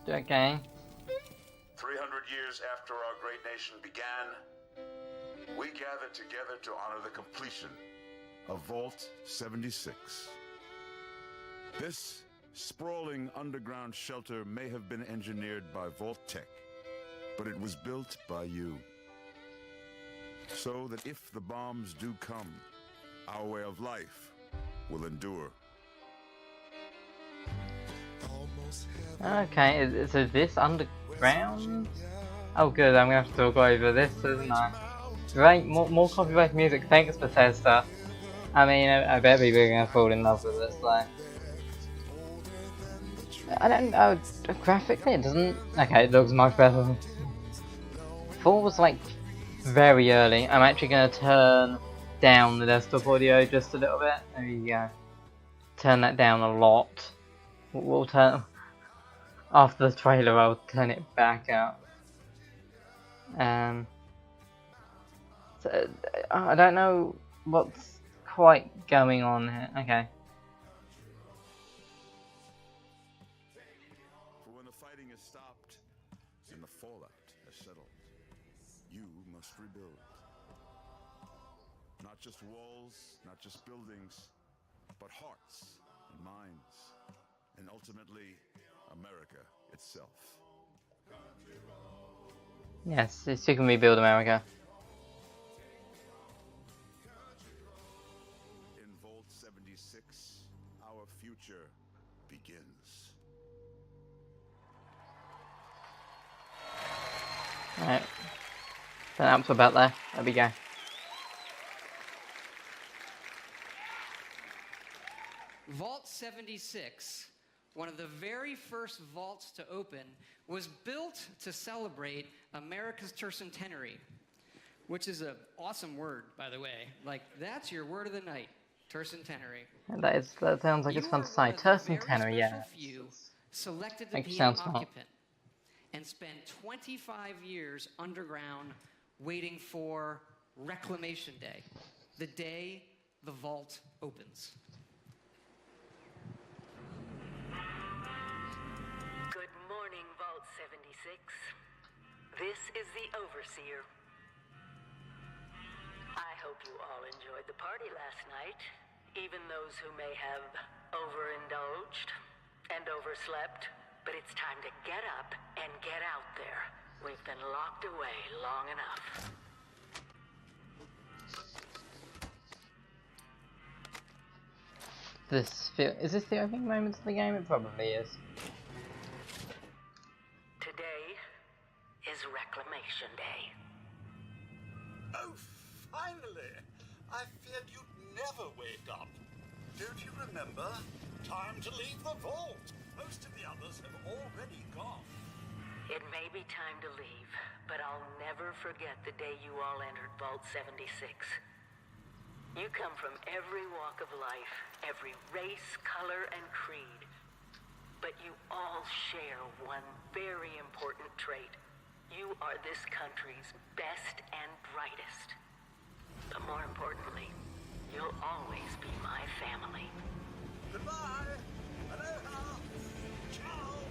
Okay. 300 years after our great nation began, we gather together to honor the completion of Vault 76. This sprawling underground shelter may have been engineered by Vault Tech, but it was built by you. So that if the bombs do come, our way of life will endure. Okay, so this underground? Oh good, I'm gonna have to talk over this, isn't I? Right, more copyrighted music, thanks Bethesda. I mean, I bet people are gonna fall in love with this, like... I don't know, graphically it doesn't... Okay, it looks much better. 4 was like, very early. I'm actually gonna turn down the desktop audio just a little bit. There you go. Turn that down a lot. We'll turn... After the trailer, I'll turn it back up. So, I don't know what's quite going on here. Okay. For when the fighting is stopped and the fallout has settled, you must rebuild. Not just walls, not just buildings, but hearts and minds, and ultimately, America itself. Yes, you can rebuild America. In Vault 76, our future begins. Alright. Turn up to about there. There we go. Vault 76, one of the very first vaults to open, was built to celebrate America's tercentenary. which is an awesome word, by the way. Like, that's your word of the night, tercentenary. That sounds like it's fun to say. Tercentenary, yeah. Few selected to Makes be an sound smart. occupant and spend 25 years underground waiting for Reclamation Day, the day the vault opens. Good morning, Vault 76. This is the Overseer. I hope you all enjoyed the party last night, even those who may have overindulged and overslept. But it's time to get up and get out there. We've been locked away long enough. Is this the opening moments of the game? It probably is. Today is Reclamation Day. Oh, finally! I feared you'd never wake up. Don't you remember? Time to leave the vault. Most of the others have already gone. It may be time to leave, but I'll never forget the day you all entered Vault 76. You come from every walk of life, every race, color, and creed. But you all share one very important trait. You are this country's best and brightest. But more importantly, you'll always be my family. Goodbye. Aloha. Ciao.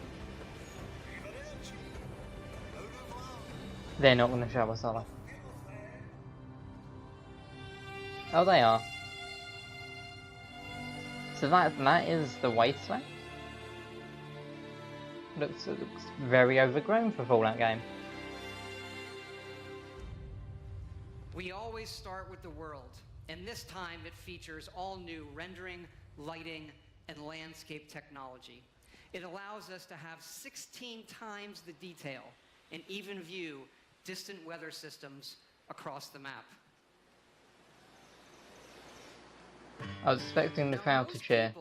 Arrivederci. Au revoir. They're not going to show us, are they? Oh, they are. So that is the wasteland. Looks very overgrown for a Fallout game. We always start with the world, and this time it features all new rendering, lighting, and landscape technology. It allows us to have 16 times the detail and even view distant weather systems across the map. I was expecting the crowd to cheer.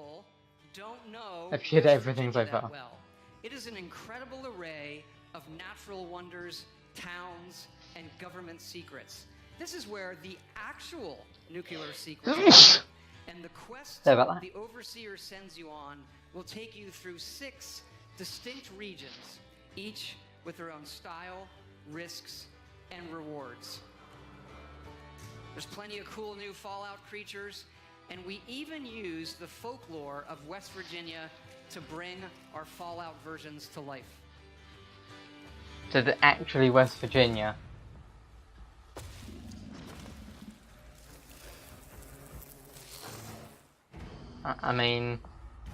Don't know I've cheered West everything so Virginia that far. well. It is an incredible array of natural wonders, towns, and government secrets. This is where the actual nuclear secrets are. And the quest Sorry about that. the Overseer sends you on will take you through 6 distinct regions, each with their own style, risks, and rewards. There's plenty of cool new Fallout creatures, and we even use the folklore of West Virginia to bring our Fallout versions to life. So the actually West Virginia. I mean,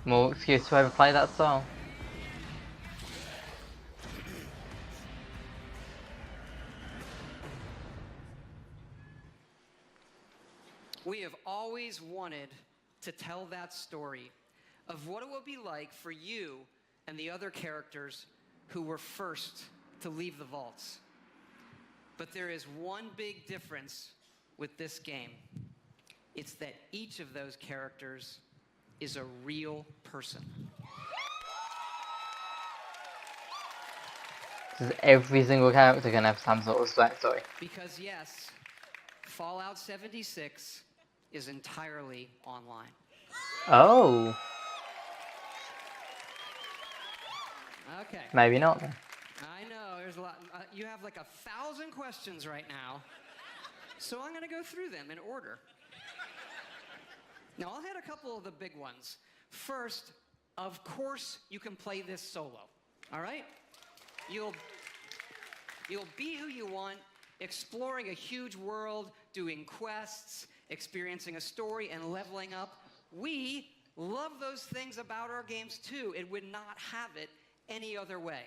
more excuse to overplay that song. We have always wanted to tell that story of what it will be like for you and the other characters who were first to leave the vaults. But there is one big difference with this game. It's that each of those characters is a real person. Does every single character gonna have some sort of backstory? Because yes, Fallout 76 is entirely online. Oh. Okay. Maybe not then. I know, there's a lot. You have like 1,000 questions right now. So I'm going to go through them in order. Now, I'll hit a couple of the big ones. First, of course, you can play this solo. All right? You'll be who you want, exploring a huge world, doing quests, experiencing a story, and leveling up. We love those things about our games, too. It would not have it any other way.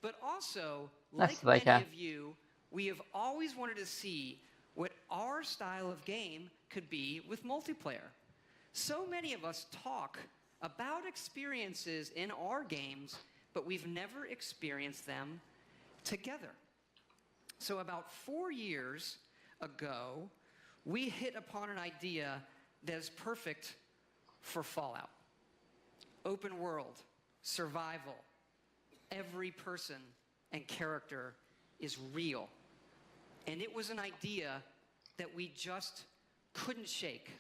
But also, like many of you, we have always wanted to see what our style of game could be with multiplayer. So many of us talk about experiences in our games, but we've never experienced them together. So about 4 years ago, we hit upon an idea that is perfect for Fallout. Open world, survival, every person and character is real. And it was an idea that we just couldn't shake.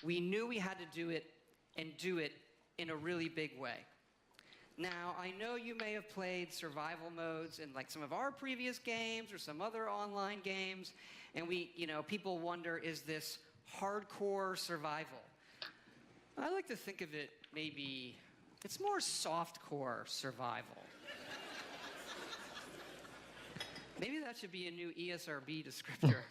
We knew we had to do it and do it in a really big way. Now, I know you may have played survival modes in like some of our previous games or some other online games, and people wonder, is this hardcore survival? I like to think of it maybe, it's more softcore survival. Maybe that should be a new ESRB descriptor.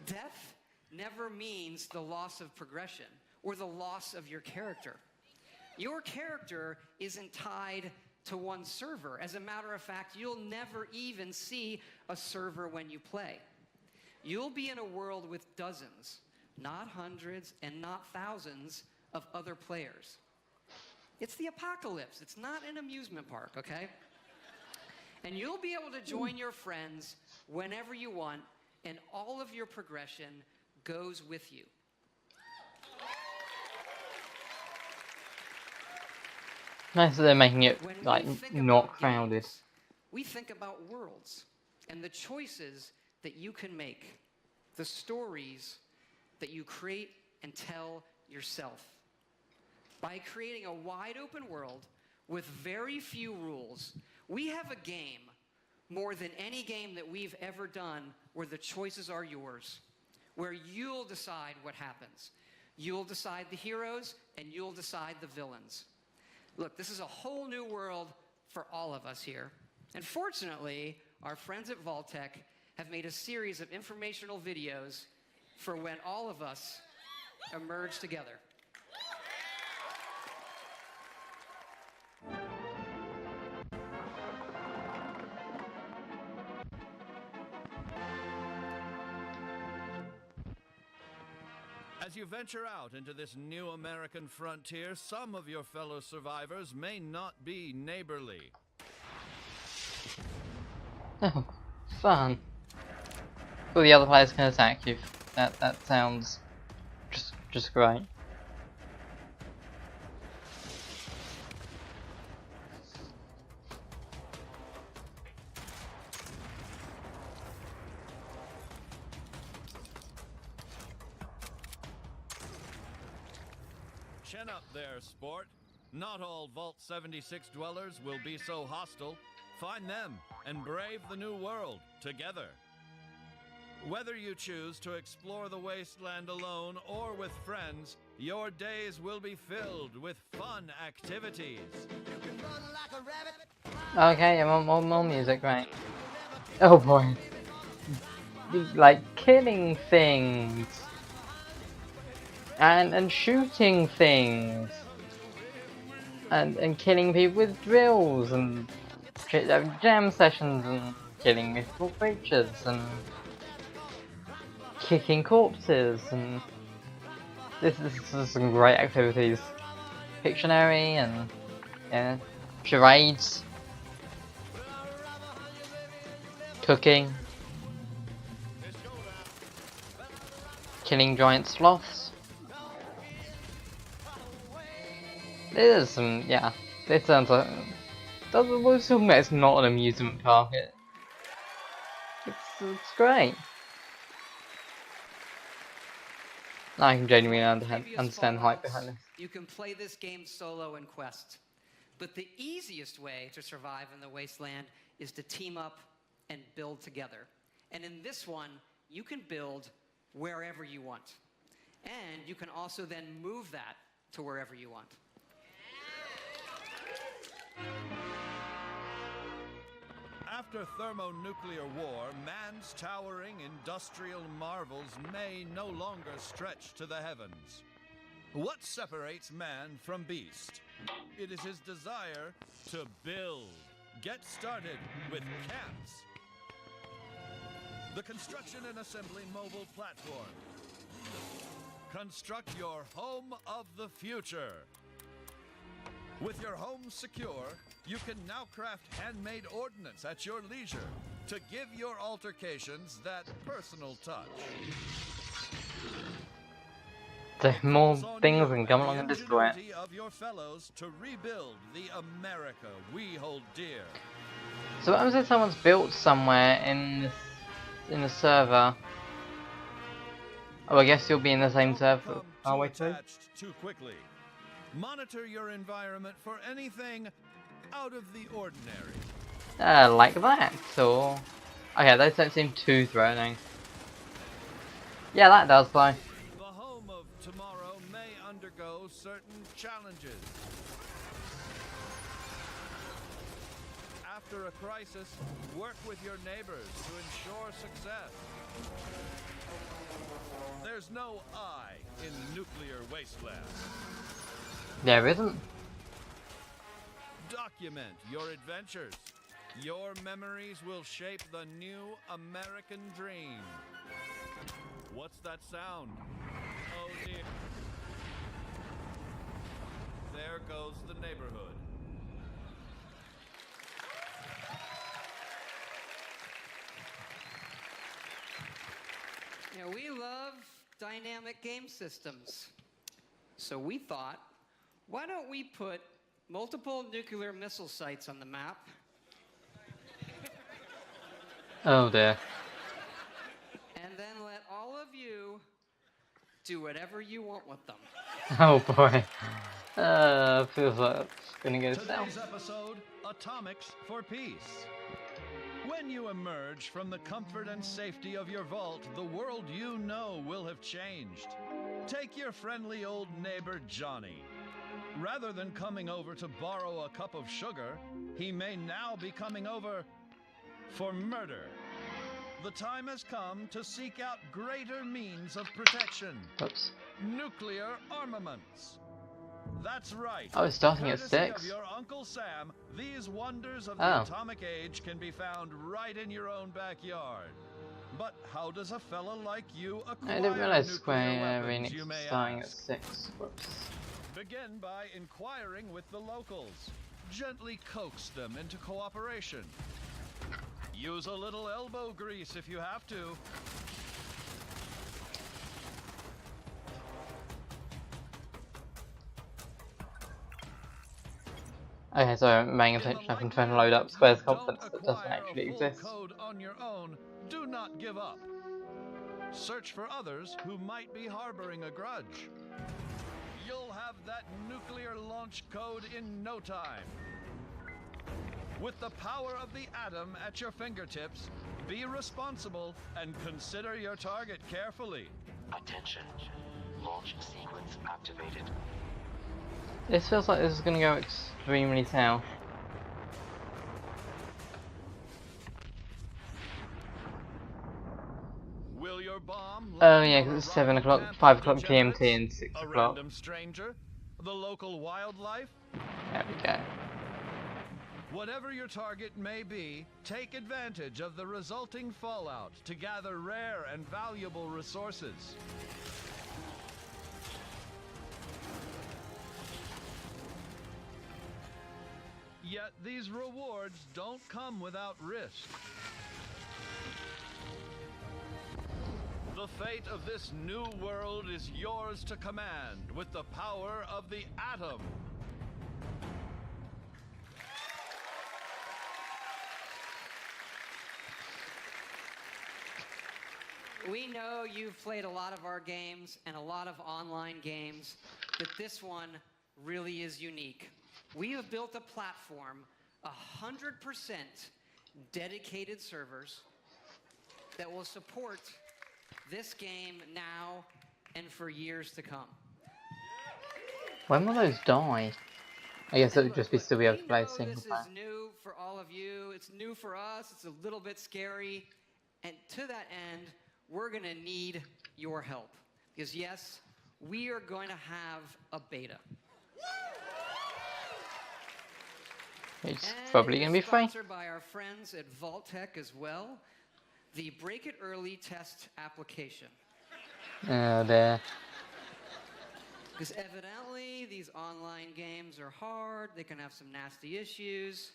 Death never means the loss of progression or the loss of your character. Your character isn't tied to one server. As a matter of fact, you'll never even see a server when you play. You'll be in a world with dozens, not hundreds and not thousands of other players. It's the apocalypse. It's not an amusement park, okay? And you'll be able to join your friends whenever you want, and all of your progression goes with you. Nice that they're making it like not crowded. We think about worlds and the choices that you can make, the stories that you create and tell yourself. By creating a wide open world with very few rules, we have a game more than any game that we've ever done where the choices are yours, where you'll decide what happens. You'll decide the heroes and you'll decide the villains. Look, this is a whole new world for all of us here. And fortunately, our friends at Vault-Tec have made a series of informational videos for when all of us emerge together. As you venture out into this new American frontier, some of your fellow survivors may not be neighborly. Oh, fun. Well, the other players can attack you. That sounds just great. Chin up there, sport. Not all Vault 76 dwellers will be so hostile. Find them and brave the new world together. Whether you choose to explore the wasteland alone or with friends, your days will be filled with fun activities. Okay, yeah, more music, right? Oh boy. Like killing things. And shooting things. And killing people with drills and jam sessions and killing mythical creatures and kicking corpses, and this is some great activities. Pictionary and charades, cooking, killing giant sloths. There's some, yeah. This sounds like it's not an amusement park. It's great. I can genuinely understand the hype behind this. You can play this game solo in Quest. But the easiest way to survive in the wasteland is to team up and build together. And in this one, you can build wherever you want. And you can also then move that to wherever you want. After thermonuclear war, man's towering industrial marvels may no longer stretch to the heavens. What separates man from beast? It is his desire to build. Get started with CAMPS, the construction and assembly mobile platform. Construct your home of the future. With your home secure, you can now craft handmade ordnance at your leisure to give your altercations that personal touch. There's more things and come along and destroy it. Of your fellows to rebuild the America we hold dear. So what happens if someone's built somewhere in the server? Oh, I guess you'll be in the same server halfway through. Attached too quickly. Monitor your environment for anything out of the ordinary. Like that, or... Okay, those don't seem too threatening. Yeah, that does, though. The home of tomorrow may undergo certain challenges. After a crisis, work with your neighbors to ensure success. There's no I in nuclear wasteland. There isn't. Document your adventures. Your memories will shape the new American dream. What's that sound? Oh dear. There goes the neighborhood. Yeah, we love dynamic game systems. So we thought, why don't we put multiple nuclear missile sites on the map? Oh dear. And then let all of you do whatever you want with them. Oh boy. Feels like it's gonna go Today's south. episode, Atomics for Peace. When you emerge from the comfort and safety of your vault, the world you know will have changed. Take your friendly old neighbor Johnny. Rather than coming over to borrow a cup of sugar, he may now be coming over for murder. The time has come to seek out greater means of protection. Oops. Nuclear armaments. That's right. Oh, it's starting at Courtesy 6. of your Uncle Sam, these wonders of the Oh. atomic age can be found right in your own backyard. But how does a fella like you acquire I didn't realize nuclear Square weapons, Enix you was may starting at ask? 6. Whoops. Begin by inquiring with the locals. Gently coax them into cooperation. Use a little elbow grease if you have to. Okay, so I'm paying attention. I've been trying to load up Square's conference that doesn't Acquire actually a full exist. code on your own. Do not give up. Search for others who might be harboring a grudge. You'll have that nuclear launch code in no time. With the power of the atom at your fingertips, be responsible and consider your target carefully. Attention. Launch sequence activated. This feels like this is going to go extremely south. Will your bomb Oh yeah, 'cause it's 7 o'clock, 5 o'clock GMT and 6 a o'clock. random stranger? The local wildlife? There we go. Whatever your target may be, take advantage of the resulting fallout to gather rare and valuable resources. Yet these rewards don't come without risk. The fate of this new world is yours to command with the power of the atom. We know you've played a lot of our games and a lot of online games, but this one really is unique. We have built a platform, 100% dedicated servers that will support this game now and for years to come. When will those die? I guess it would just be still be able to play single This player. is new for all of you. It's new for us. It's a little bit scary. And to that end, we're going to need your help. Because yes, we are going to have a beta. It's probably going to be free. Sponsored by our friends at Vault-Tec as well. The Break It Early test application. Oh dear. Because evidently these online games are hard. They can have some nasty issues.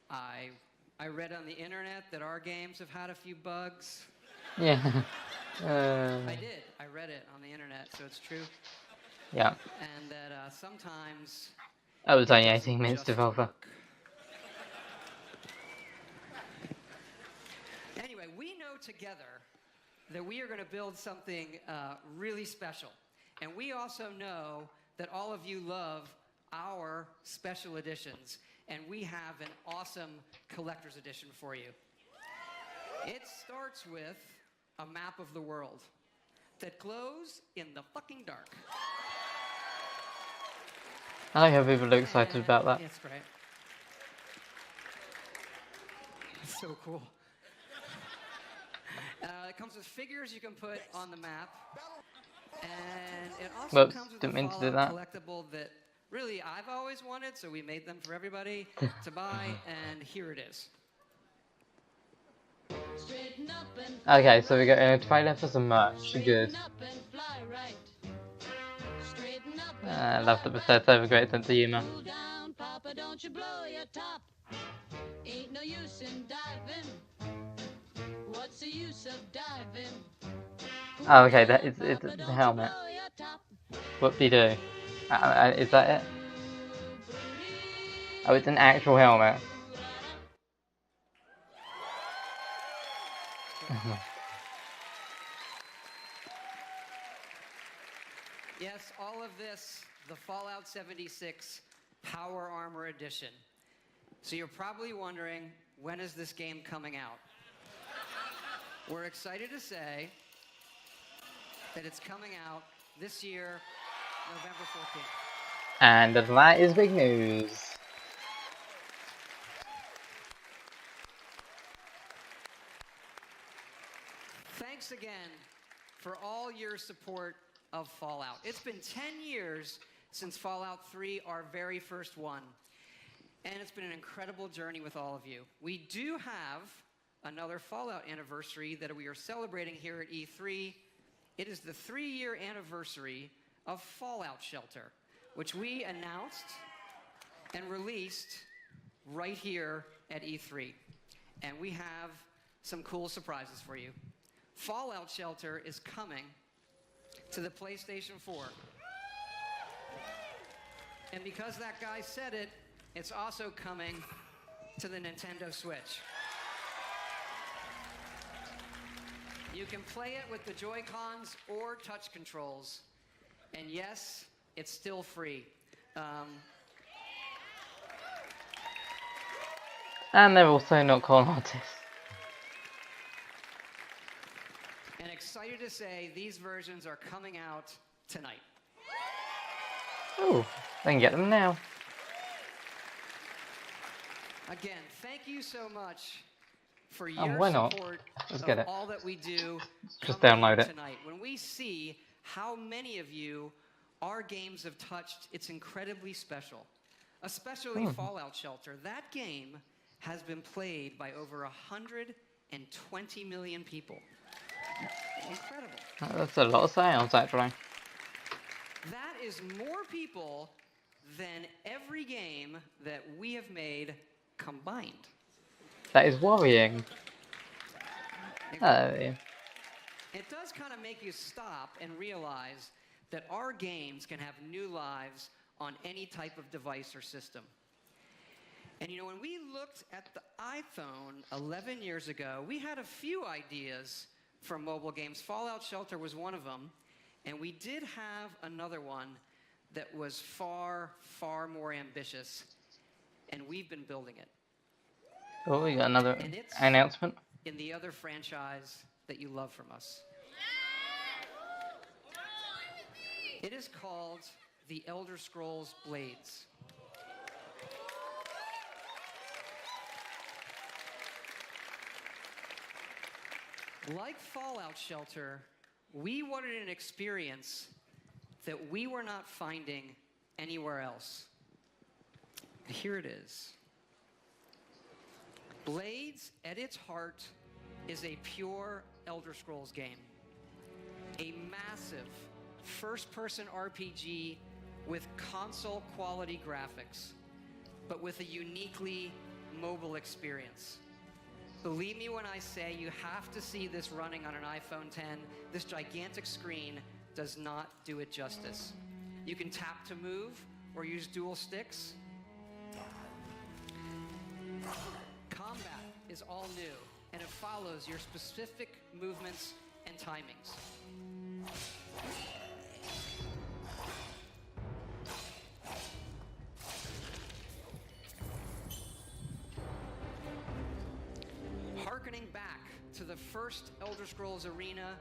I read on the internet that our games have had a few bugs. Yeah. I did. I read it on the internet, so it's true. Yeah. And that sometimes... That was only 18 minutes to over. we know together that we are going to build something really special. And we also know that all of you love our special editions. And we have an awesome collector's edition for you. It starts with a map of the world that glows in the fucking dark. I like how people are excited about that. It's great. It's so cool. It comes with figures you can put on the map. And it also Whoops, comes with didn't a mean to do Fallout that. collectible that really I've always wanted, so we made them for everybody to buy, and here it is. Okay, so we got a trailer for some merch. Good. I love that Bethesda have a great sense of humour. Papa, don't you blow your top. Ain't no use in diving. What's the use of diving? Oh, okay, that is it's the helmet. What do you do? Is that it? Oh, it's an actual helmet. Yes, all of this, the Fallout 76 Power Armor Edition. So you're probably wondering, when is this game coming out? We're excited to say that it's coming out this year, November 14th. And that is big news. Thanks again for all your support of Fallout. It's been 10 years since Fallout 3, our very first one. And it's been an incredible journey with all of you. We do have another Fallout anniversary that we are celebrating here at E3. It is the 3-year anniversary of Fallout Shelter, which we announced and released right here at E3. And we have some cool surprises for you. Fallout Shelter is coming to the PlayStation 4. And because that guy said it, it's also coming to the Nintendo Switch. You can play it with the Joy-Cons or touch controls. And yes, it's still free. And they're also not con artists. And excited to say these versions are coming out tonight. Ooh, they can get them now. Again, thank you so much for And your why not? support Let's of get it. all that we do. Just coming download out it. tonight. When we see how many of you our games have touched, it's incredibly special. Especially Fallout Shelter. That game has been played by over 120 million people. Incredible. That's a lot of sales, actually. That is more people than every game that we have made combined. That is worrying. It does kind of make you stop and realize that our games can have new lives on any type of device or system. And you know, when we looked at the iPhone 11 years ago, we had a few ideas for mobile games. Fallout Shelter was one of them. And we did have another one that was far, far more ambitious. And we've been building it. Oh, we got another And it's announcement. in the other franchise that you love from us. It is called The Elder Scrolls Blades. Like Fallout Shelter, we wanted an experience that we were not finding anywhere else. Here it is. Blades, at its heart, is a pure Elder Scrolls game. A massive first-person RPG with console-quality graphics, but with a uniquely mobile experience. Believe me when I say you have to see this running on an iPhone 10. This gigantic screen does not do it justice. You can tap to move or use dual sticks. Combat is all new. and it follows your specific movements and timings. Harkening back to the first Elder Scrolls Arena,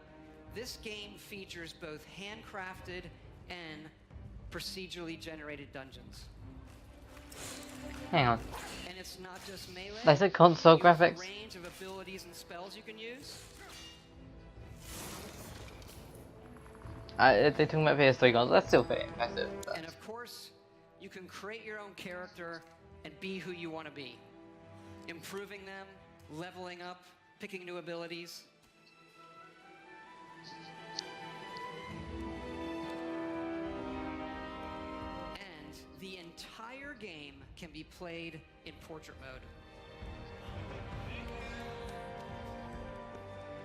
this game features both handcrafted and procedurally generated dungeons. Hang on. And it's not just melee. They said console You have a graphics. range of abilities and spells you can use. They're talking about PS3 guns. That's still pretty impressive. But... And of course, you can create your own character and be who you want to be. Improving them, leveling up, picking new abilities. And the entire game can be played in portrait mode.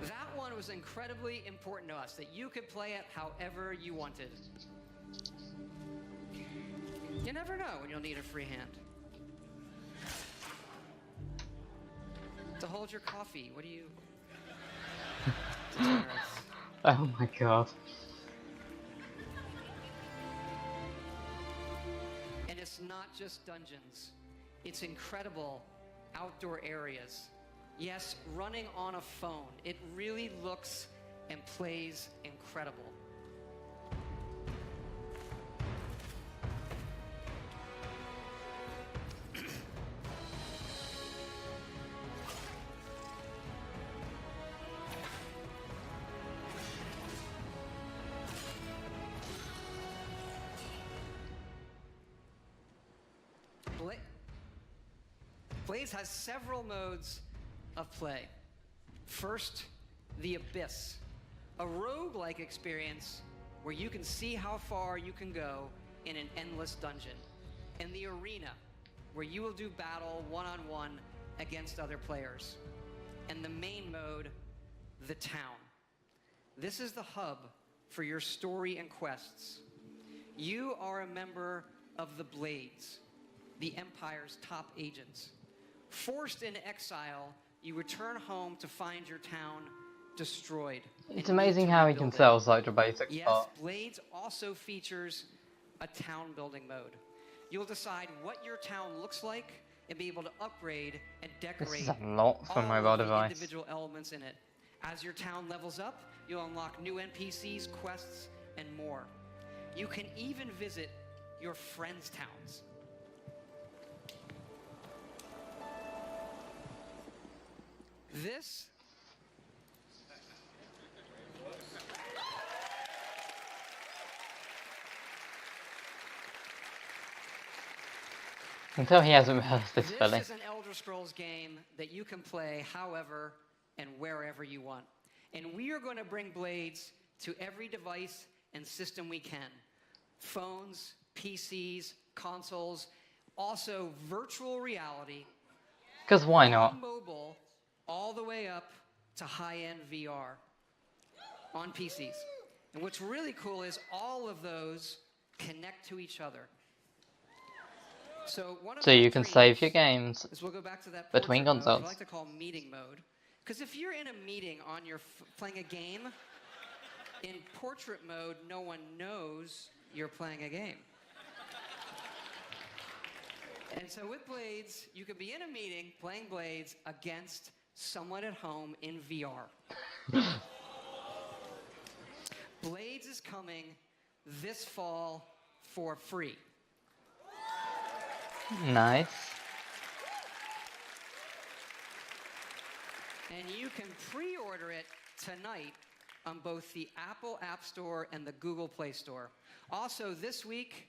That one was incredibly important to us, that you could play it however you wanted. You never know when you'll need a free hand. To hold your coffee, what do you... Oh my god. And it's not just dungeons. It's incredible outdoor areas. Yes, running on a phone. It really looks and plays incredible. Blaze has several modes of play. First, the Abyss, a roguelike experience where you can see how far you can go in an endless dungeon. And the Arena, where you will do battle one-on-one against other players. And the main mode, the Town. This is the hub for your story and quests. You are a member of the Blades, the Empire's top agents. Forced into exile, you return home to find your town destroyed. It's amazing how he can sell such a basic Yes, part. Blades also features a town building mode. You'll decide what your town looks like and be able to upgrade and decorate This is a lot for a mobile all of the device. individual elements in it. As your town levels up, you'll unlock new NPCs, quests, and more. You can even visit your friends' towns. This I can tell he hasn't rehearsed this fully. This is an Elder Scrolls game that you can play however and wherever you want. And we are going to bring Blades to every device and system we can. Phones, PCs, consoles, also virtual reality. Because why not? Mobile, all the way up to high-end VR on PCs. And what's really cool is all of those connect to each other. So you can save your games we'll go back to that between portrait mode, consoles. I like to call meeting mode. Because if you're in a meeting on your playing a game, in portrait mode, no one knows you're playing a game. And so with Blades, you can be in a meeting playing Blades against someone at home in VR. Blades is coming this fall for free. Nice. And you can pre-order it tonight on both the Apple App Store and the Google Play Store. Also, this week,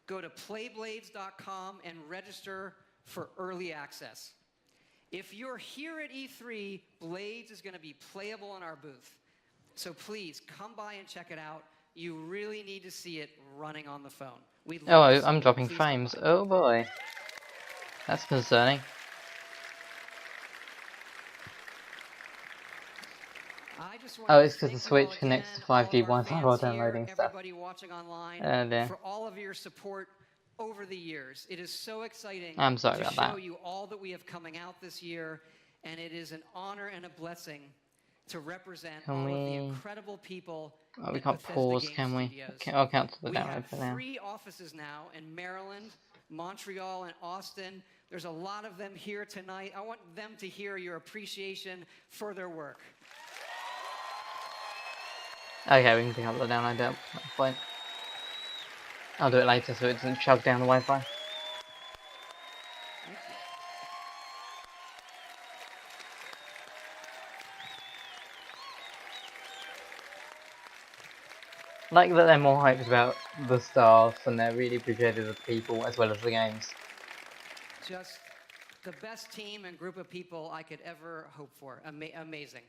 go to playblades.com and register for early access. If you're here at E3, Blades is going to be playable in our booth. So please, come by and check it out. You really need to see it running on the phone. Oh, I'm dropping frames. Oh boy. That's concerning. Oh, it's because the Switch connects to 5G Wi-Fi while downloading stuff. Everybody watching online, dear. for all of your support over the years. It is so exciting I'm sorry to about show that. you all that we have coming out this year. and it is an honor and a blessing to represent Can all of the we- incredible people Oh, we at can't Bethesda pause, Game can we? Studios. Okay, I'll cancel the We have download for now. 3 offices now in Maryland, Montreal, and Austin. There's a lot of them here tonight. I want them to hear your appreciation for their work. Okay, we can pick up the download at that point. I'll do it later so it doesn't chug down the Wi-Fi. Like that they're more hyped about the staff and they're really appreciative of the people as well as the games. Just the best team and group of people I could ever hope for. Amazing.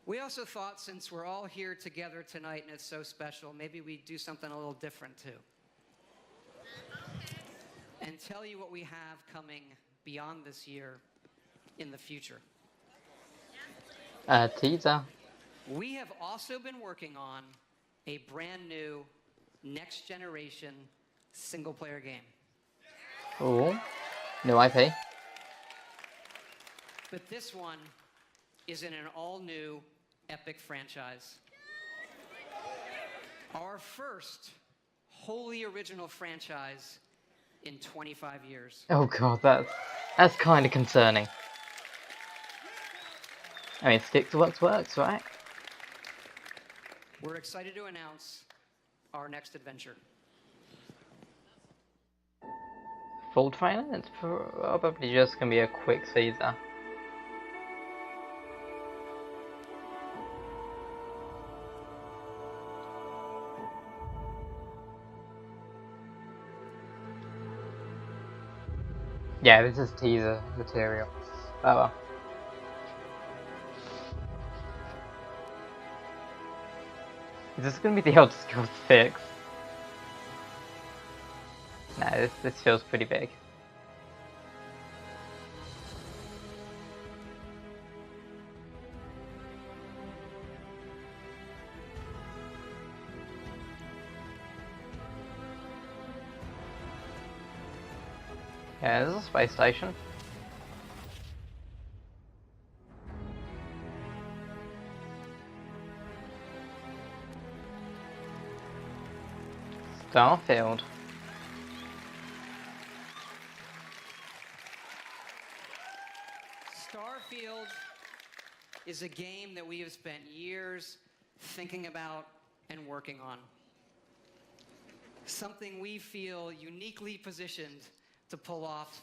We also thought, since we're all here together tonight and it's so special, maybe we'd do something a little different too. And tell you what we have coming beyond this year in the future. Teaser. We have also been working on a brand new next generation single player game. Ooh, new IP. But this one is in an all new epic franchise. Our first wholly original franchise in 25 years. Oh god, that's kind of concerning. I mean, stick to what works, right? We're excited to announce our next adventure. Full trailer? It's probably just gonna be a quick teaser. Yeah, this is teaser material. Oh well. Is this gonna be the Elder Scrolls 6? No, this feels pretty big. Yeah, this is a space station. Starfield. Starfield is a game that we have spent years thinking about and working on. Something we feel uniquely positioned to pull off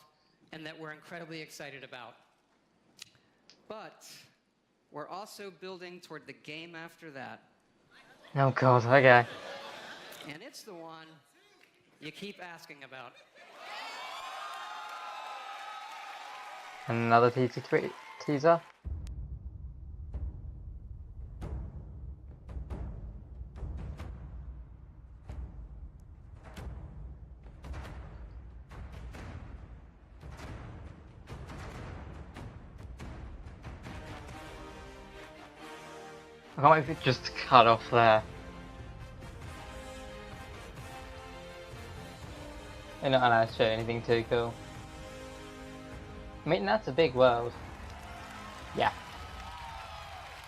and that we're incredibly excited about. But we're also building toward the game after that. Oh god, okay. And it's the one you keep asking about. Another TT3 teaser. I can't wait if it just cut off there. They're not allowed to show anything too cool. I mean, that's a big world. Yeah.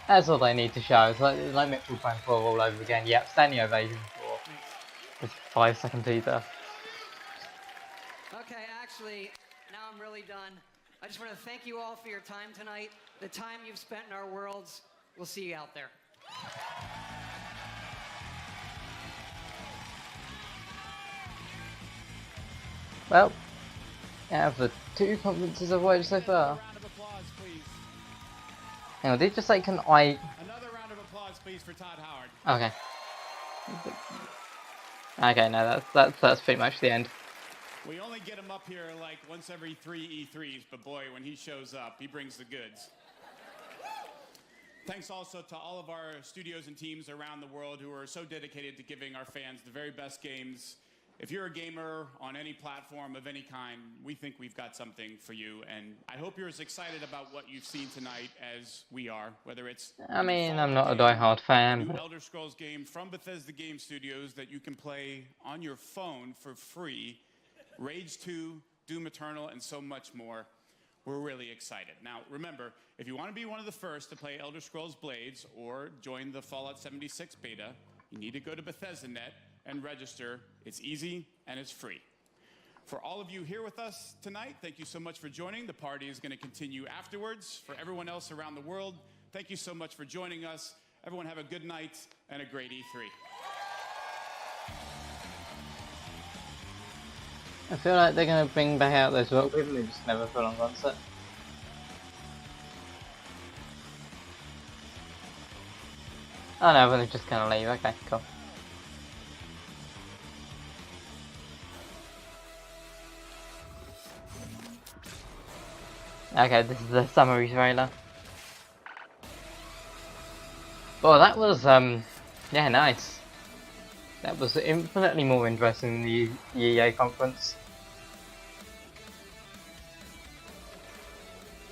That's all they need to show. It's like Metroid Prime 4 all over again. Yep, standing ovation for this 5-second teaser. Okay, actually, now I'm really done. I just want to thank you all for your time tonight, the time you've spent in our worlds. We'll see you out there. Well, out of the 2 conferences I've watched so far. Hang on, did you just say can I... Another round of applause, please, for Todd Howard. Okay. Okay, no, that's pretty much the end. We only get him up here like once every 3 E3s, but boy, when he shows up, he brings the goods. Thanks also to all of our studios and teams around the world who are so dedicated to giving our fans the very best games. If you're a gamer on any platform of any kind, we think we've got something for you, and I hope you're as excited about what you've seen tonight as we are, whether it's... I mean, I'm not a die-hard fan, new but... Elder Scrolls game from Bethesda Game Studios that you can play on your phone for free, Rage 2, Doom Eternal, and so much more. we're really excited. Now, remember, if you want to be one of the first to play Elder Scrolls Blades or join the Fallout 76 beta, you need to go to Bethesda.net and register. It's easy and it's free. For all of you here with us tonight, thank you so much for joining. The party is going to continue afterwards. For everyone else around the world, thank you so much for joining us. Everyone have a good night and a great E3. I feel like they're going to bring back out those rock people who just never put on concert. Oh no, but they're just going to leave. Okay, cool. Okay, this is the summary trailer. Well, that was, yeah, nice. That was infinitely more interesting than the EA conference.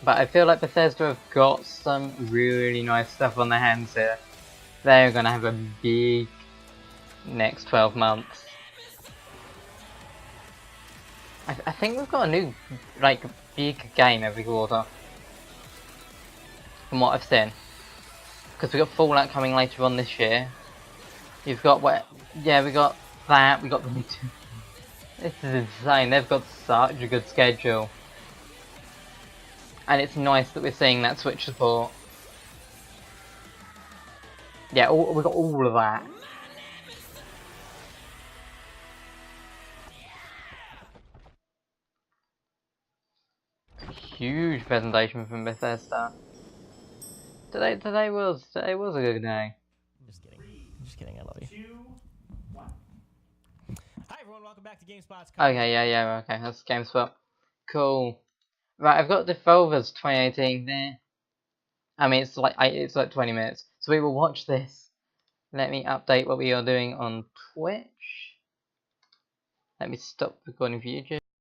But I feel like Bethesda have got some really nice stuff on their hands here. They're gonna have a big next 12 months. I think we've got a new, like, big game every quarter. From what I've seen. Because we've got Fallout coming later on this year. You've got what? Yeah, we got that. We got the. This is insane. They've got such a good schedule, and it's nice that we're seeing that Switch support. Yeah, we got all of that. Huge presentation from Bethesda. Today was a good day. Just kidding. I love you. Hi everyone, welcome back to GameSpot's. Okay, yeah, okay, that's GameSpot. Cool. Right, I've got Devolver's 2018 there. I mean, it's like 20 minutes, so we will watch this. Let me update what we are doing on Twitch. Let me stop recording for YouTube.